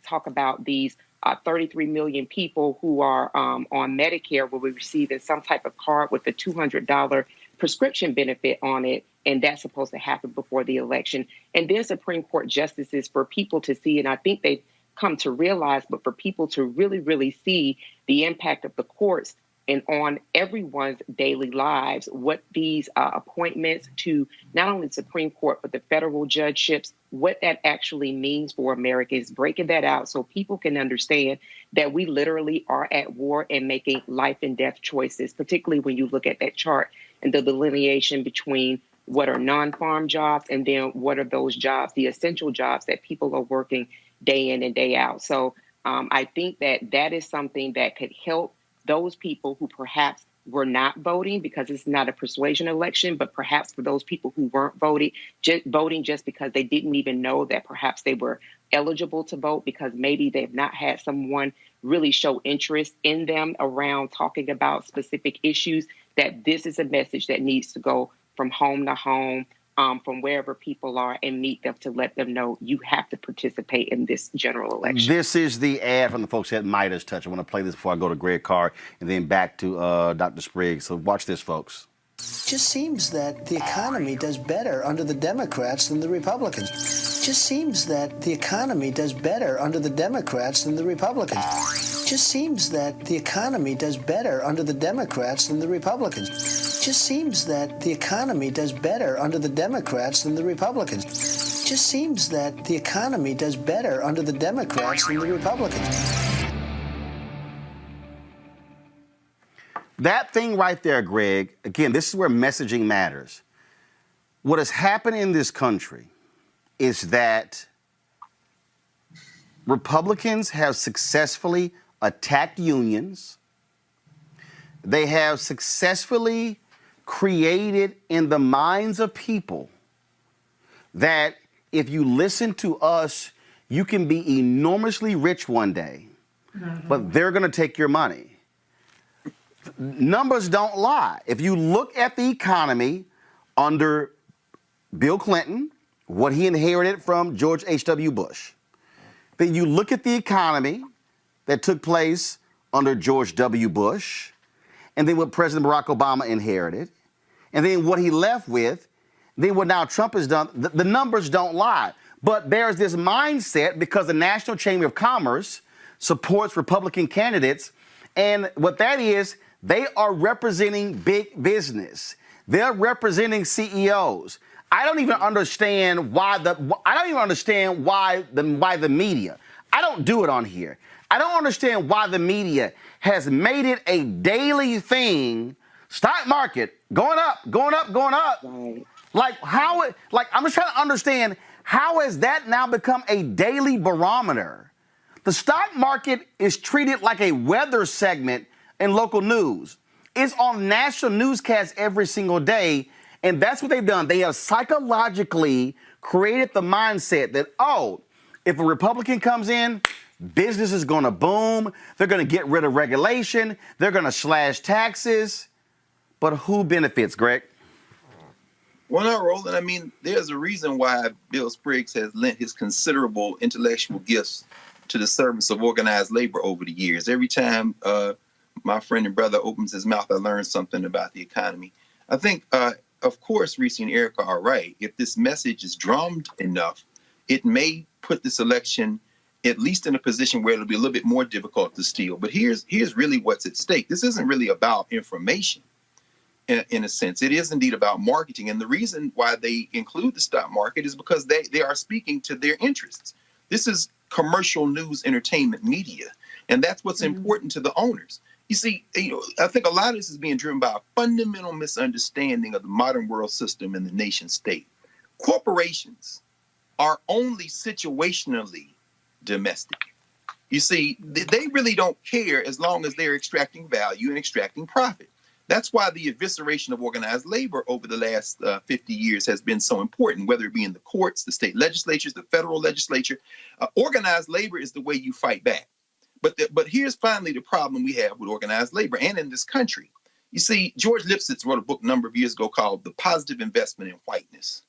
talk about these 33 million people who are on Medicare will be receiving some type of card with a $200 prescription benefit on it. And that's supposed to happen before the election. And then Supreme Court justices for people to see, and I think they've come to realize, but for people to really, really see the impact of the courts and on everyone's daily lives, what these appointments to not only the Supreme Court, but the federal judgeships, what that actually means for Americans, breaking that out so people can understand that we literally are at war and making life and death choices, particularly when you look at that chart and the delineation between what are non-farm jobs and then what are those jobs, the essential jobs that people are working day in and day out. So I think that that is something that could help those people who perhaps were not voting because it's not a persuasion election, but perhaps for those people who weren't voting just because they didn't even know that perhaps they were eligible to vote because maybe they've not had someone really show interest in them around talking about specific issues, that this is a message that needs to go from home to home, from wherever people are, and meet them to let them know you have to participate in this general election. This is the ad from the folks at Midas Touch. I want to play this before I go to Greg Carr and then back to Dr. Spriggs. So watch this, folks. Just seems that the economy does better under the Democrats than the Republicans. Just seems that the economy does better under the Democrats than the Republicans. Just seems that the economy does better under the Democrats than the Republicans. Just seems that the economy does better under the Democrats than the Republicans. Just seems that the economy does better under the Democrats than the Republicans. That thing right there, Greg, again, this is where messaging matters. What has happened in this country is that Republicans have successfully attacked unions. They have successfully created in the minds of people that if you listen to us, you can be enormously rich one day, but they're going to take your money. Numbers don't lie. If you look at the economy under Bill Clinton, what he inherited from George H.W. Bush, then you look at the economy that took place under George W. Bush, and then what President Barack Obama inherited, and then what he left with, then what now Trump has done, the numbers don't lie. But there's this mindset because the National Chamber of Commerce supports Republican candidates, and what that is, they are representing big business. They're representing CEOs. I don't even understand why the media. I don't do it on here. I don't understand why the media has made it a daily thing. Stock market going up, going up, going up. Like I'm just trying to understand, how has that now become a daily barometer? The stock market is treated like a weather segment in local news. It's on national newscasts every single day, and that's what they've done. They have psychologically created the mindset that, oh, if a Republican comes in, business is going to boom. They're going to get rid of regulation. They're going to slash taxes. But who benefits, Greg? Well, not Roland. I mean, there's a reason why Bill Spriggs has lent his considerable intellectual gifts to the service of organized labor over the years. Every time my friend and brother opens his mouth, I learn something about the economy. I think, of course, Reese and Erica are right. If this message is drummed enough, it may put this election at least in a position where it'll be a little bit more difficult to steal. But here's really what's at stake. This isn't really about information in a sense. It is indeed about marketing. And the reason why they include the stock market is because they are speaking to their interests. This is commercial news entertainment media. And that's what's important to the owners. You see, I think a lot of this is being driven by a fundamental misunderstanding of the modern world system and the nation state. Corporations are only situationally domestic. You see, they really don't care as long as they're extracting value and extracting profit. That's why the evisceration of organized labor over the last 50 years has been so important, whether it be in the courts, the state legislatures, the federal legislature. Organized labor is the way you fight back. But here's finally the problem we have with organized labor and in this country. You see, George Lipsitz wrote a book a number of years ago called The Positive Investment in Whiteness.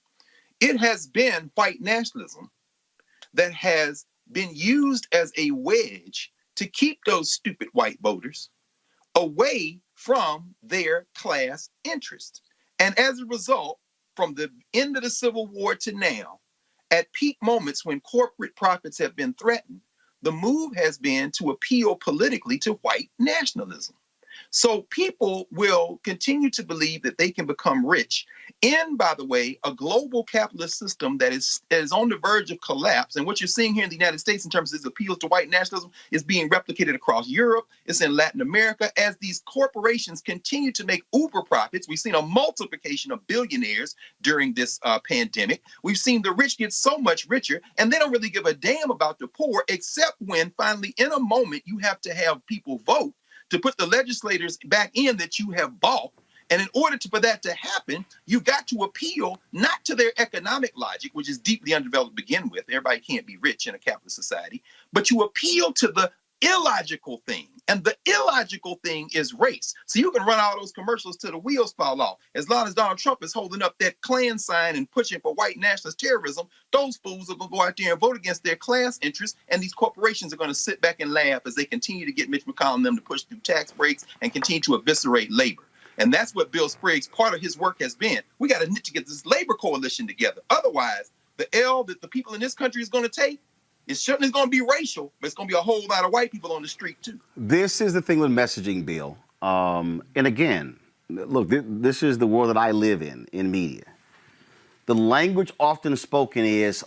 It has been white nationalism that has been used as a wedge to keep those stupid white voters away from their class interests. And as a result, from the end of the Civil War to now, at peak moments when corporate profits have been threatened, the move has been to appeal politically to white nationalism. So people will continue to believe that they can become rich in, by the way, a global capitalist system that is on the verge of collapse. And what you're seeing here in the United States in terms of its appeals to white nationalism is being replicated across Europe. It's in Latin America. As these corporations continue to make uber profits, we've seen a multiplication of billionaires during this pandemic. We've seen the rich get so much richer, and they don't really give a damn about the poor, except when finally, in a moment, you have to have people vote to put the legislators back in that you have bought. And in order for that to happen, you've got to appeal not to their economic logic, which is deeply undeveloped to begin with. Everybody can't be rich in a capitalist society, but you appeal to the illogical thing. And the illogical thing is race. So you can run all those commercials till the wheels fall off. As long as Donald Trump is holding up that Klan sign and pushing for white nationalist terrorism, those fools are going to go out there and vote against their class interests. And these corporations are going to sit back and laugh as they continue to get Mitch McConnell and them to push through tax breaks and continue to eviscerate labor. And that's what Bill Spriggs, part of his work has been. We got to get this labor coalition together. Otherwise, the L that the people in this country is going to take, it's certainly going to be racial, but it's going to be a whole lot of white people on the street, too. This is the thing with messaging, Bill. And again, look, this is the world that I live in media. The language often spoken is,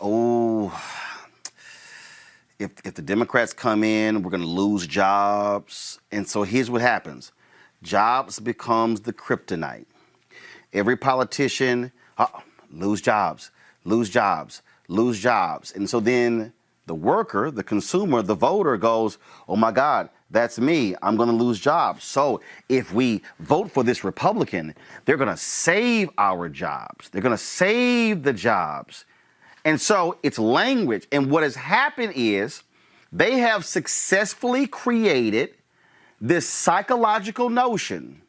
if the Democrats come in, we're going to lose jobs. And so here's what happens. Jobs becomes the kryptonite. Every politician, lose jobs, lose jobs, lose jobs. And so then the worker, the consumer, the voter goes, oh my God, that's me. I'm going to lose jobs. So if we vote for this Republican, they're going to save our jobs. They're going to save the jobs. And so it's language. And what has happened is they have successfully created this psychological notion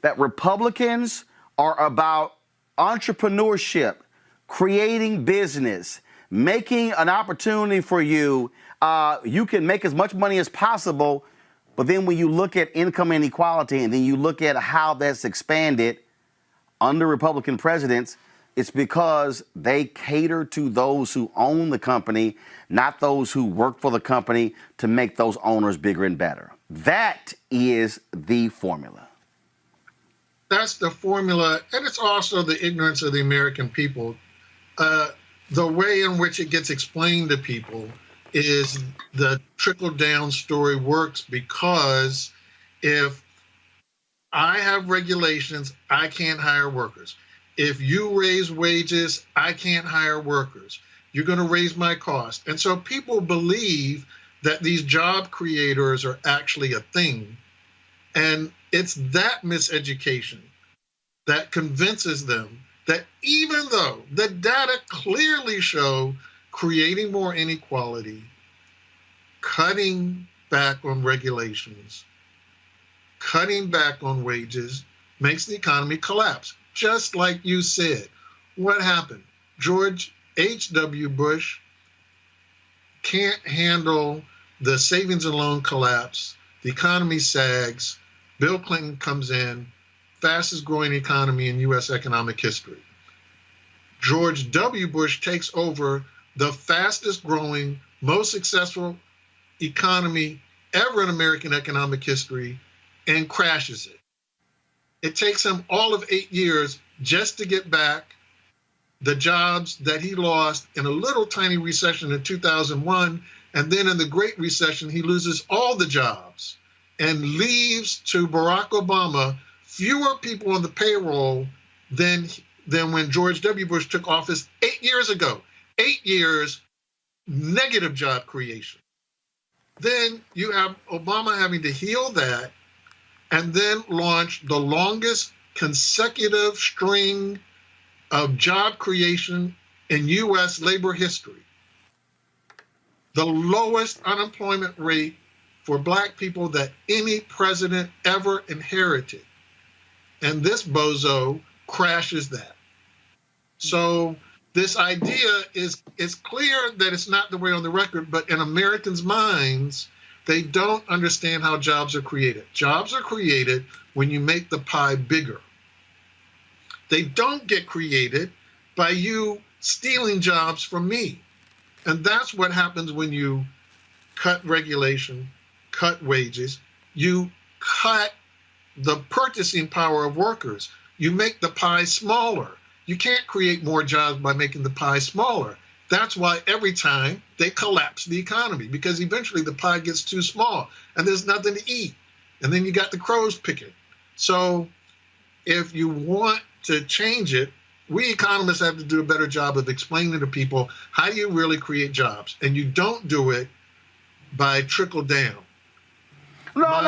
that Republicans are about entrepreneurship, creating business, making an opportunity for you. You can make as much money as possible, but then when you look at income inequality and then you look at how that's expanded under Republican presidents, it's because they cater to those who own the company, not those who work for the company to make those owners bigger and better. That is the formula. That's the formula, and it's also the ignorance of the American people. The way in which it gets explained to people is the trickle-down story works because if I have regulations, I can't hire workers. If you raise wages, I can't hire workers. You're going to raise my cost. And so people believe that these job creators are actually a thing. And it's that miseducation that convinces them that even though the data clearly show creating more inequality, cutting back on regulations, cutting back on wages makes the economy collapse. Just like you said, what happened? George H.W. Bush can't handle the savings and loan collapse. The economy sags. Bill Clinton comes in, fastest growing economy in U.S. economic history. George W. Bush takes over the fastest growing, most successful economy ever in American economic history and crashes it. It takes him all of 8 years just to get back the jobs that he lost in a little tiny recession in 2001. And then in the Great Recession, he loses all the jobs and leaves to Barack Obama fewer people on the payroll than when George W. Bush took office 8 years ago. 8 years, negative job creation. Then you have Obama having to heal that and then launch the longest consecutive string of job creation in U.S. labor history. The lowest unemployment rate for Black people that any president ever inherited. And this bozo crashes that. So this idea is clear that it's not the way on the record, but in Americans' minds, They don't understand how jobs are created. Jobs are created when you make the pie bigger. They don't get created by you stealing jobs from me. And that's what happens when you cut regulation, cut wages, you cut the purchasing power of workers. You make the pie smaller. You can't create more jobs by making the pie smaller. That's why every time they collapse the economy, because eventually the pie gets too small and there's nothing to eat. And then you got the crows picking. So if you want to change it, we economists have to do a better job of explaining to people how you really create jobs. And you don't do it by trickle down. No.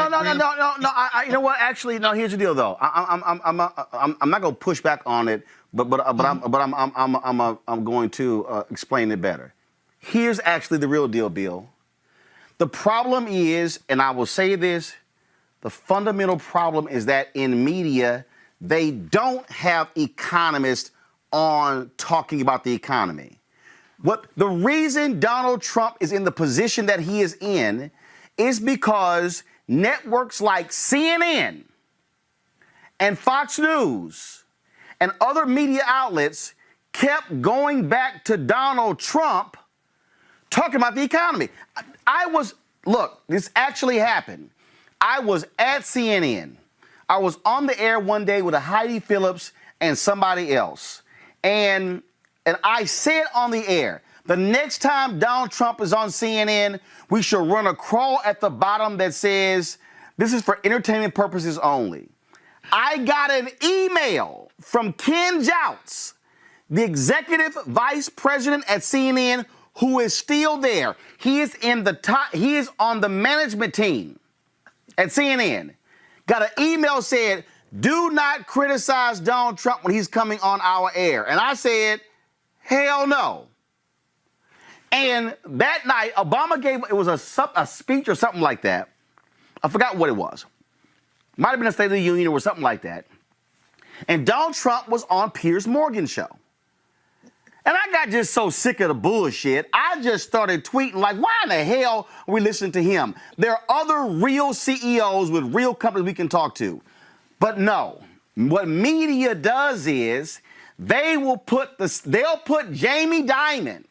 You know what? Actually, no. Here's the deal, though. I'm not gonna push back on it, but I'm going to explain it better. Here's actually the real deal, Bill. The problem is, and I will say this, the fundamental problem is that in media, they don't have economists on talking about the economy. The reason Donald Trump is in the position that he is in is because networks like CNN and Fox News and other media outlets kept going back to Donald Trump talking about the economy. Look, this actually happened. I was at CNN. I was on the air one day with a Heidi Phillips and somebody else. And I said on the air, the next time Donald Trump is on CNN, we should run a crawl at the bottom that says, this is for entertainment purposes only. I got an email from Ken Jouts, the executive vice president at CNN, who is still there. He is on the management team at CNN. Got an email said, do not criticize Donald Trump when he's coming on our air. And I said, hell no. And that night, Obama gave, it was a speech or something like that. I forgot what it was. Might have been a State of the Union or something like that. And Donald Trump was on Piers Morgan's show. And I got just so sick of the bullshit, I just started tweeting like, why in the hell are we listening to him? There are other real CEOs with real companies we can talk to. But no, what media does is they'll put Jamie Dimon,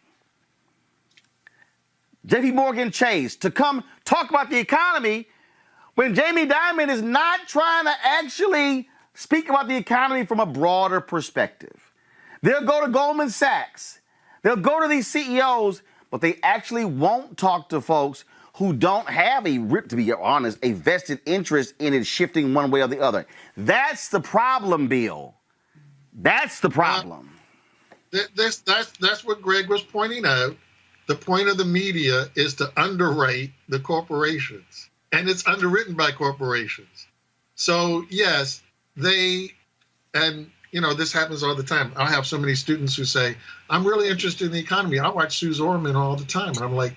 JP Morgan Chase, to come talk about the economy when Jamie Dimon is not trying to actually speak about the economy from a broader perspective. They'll go to Goldman Sachs. They'll go to these CEOs, but they actually won't talk to folks who don't have, to be honest, a vested interest in it shifting one way or the other. That's the problem, Bill. That's the problem. That's what Greg was pointing out. The point of the media is to underwrite the corporations, and it's underwritten by corporations. So yes, this happens all the time. I have so many students who say, I'm really interested in the economy. I watch Suze Orman all the time. And I'm like,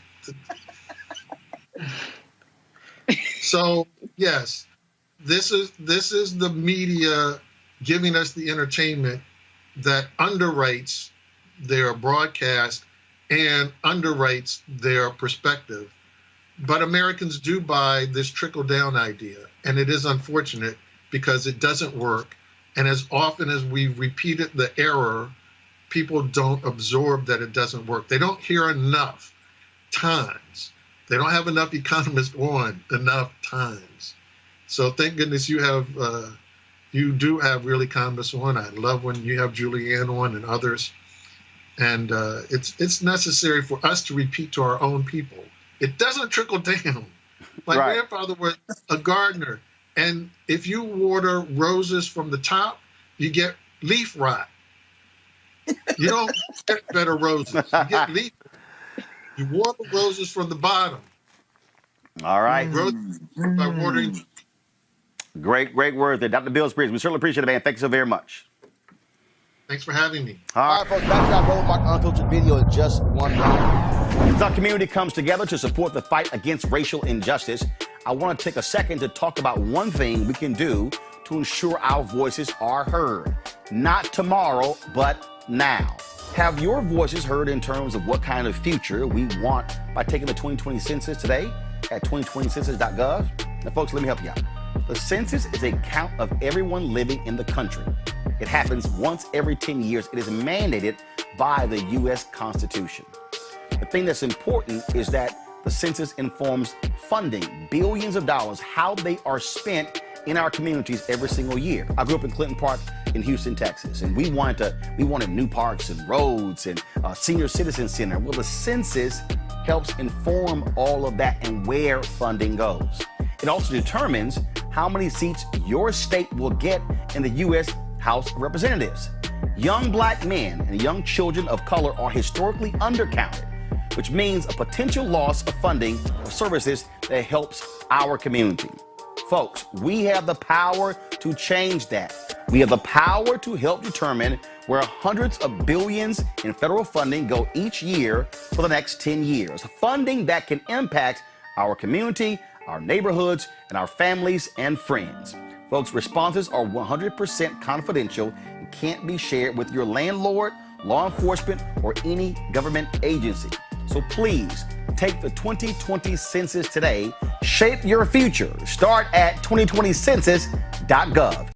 so yes, this is the media giving us the entertainment that underwrites their broadcast and underwrites their perspective. But Americans do buy this trickle-down idea, and it is unfortunate because it doesn't work. And as often as we repeated the error, people don't absorb that it doesn't work. They don't hear enough times. They don't have enough economists on enough times. So thank goodness you do have real economists on. I love when you have Julianne on and others. And it's necessary for us to repeat to our own people. It doesn't trickle down. My grandfather was a gardener. And if you water roses from the top, you get leaf rot. You don't get better roses. You get leaf. You water roses from the bottom. All right. By watering. Great words there. Dr. Bill Spears, we certainly appreciate it, man. Thanks so very much. Thanks for having me. All right, folks, back to our Roland Martin Unfiltered video in just 1 round. As our community comes together to support the fight against racial injustice, I want to take a second to talk about one thing we can do to ensure our voices are heard. Not tomorrow, but now. Have your voices heard in terms of what kind of future we want by taking the 2020 census today? at 2020census.gov. Now, folks, let me help you out. The census is a count of everyone living in the country. It happens once every 10 years. It is mandated by the U.S. Constitution. The thing that's important is that the census informs funding, billions of dollars, how they are spent in our communities every single year. I grew up in Clinton Park in Houston, Texas, and we wanted new parks and roads and a senior citizen center. Well, the census helps inform all of that and where funding goes. It also determines how many seats your state will get in the U.S. House of Representatives. Young black men and young children of color are historically undercounted, which means a potential loss of funding for services that helps our community. Folks, we have the power to change that. We have the power to help determine where hundreds of billions in federal funding go each year for the next 10 years. Funding that can impact our community, our neighborhoods, and our families and friends. Folks, responses are 100% confidential and can't be shared with your landlord, law enforcement, or any government agency. So please take the 2020 census today. Shape your future. Start at 2020census.gov.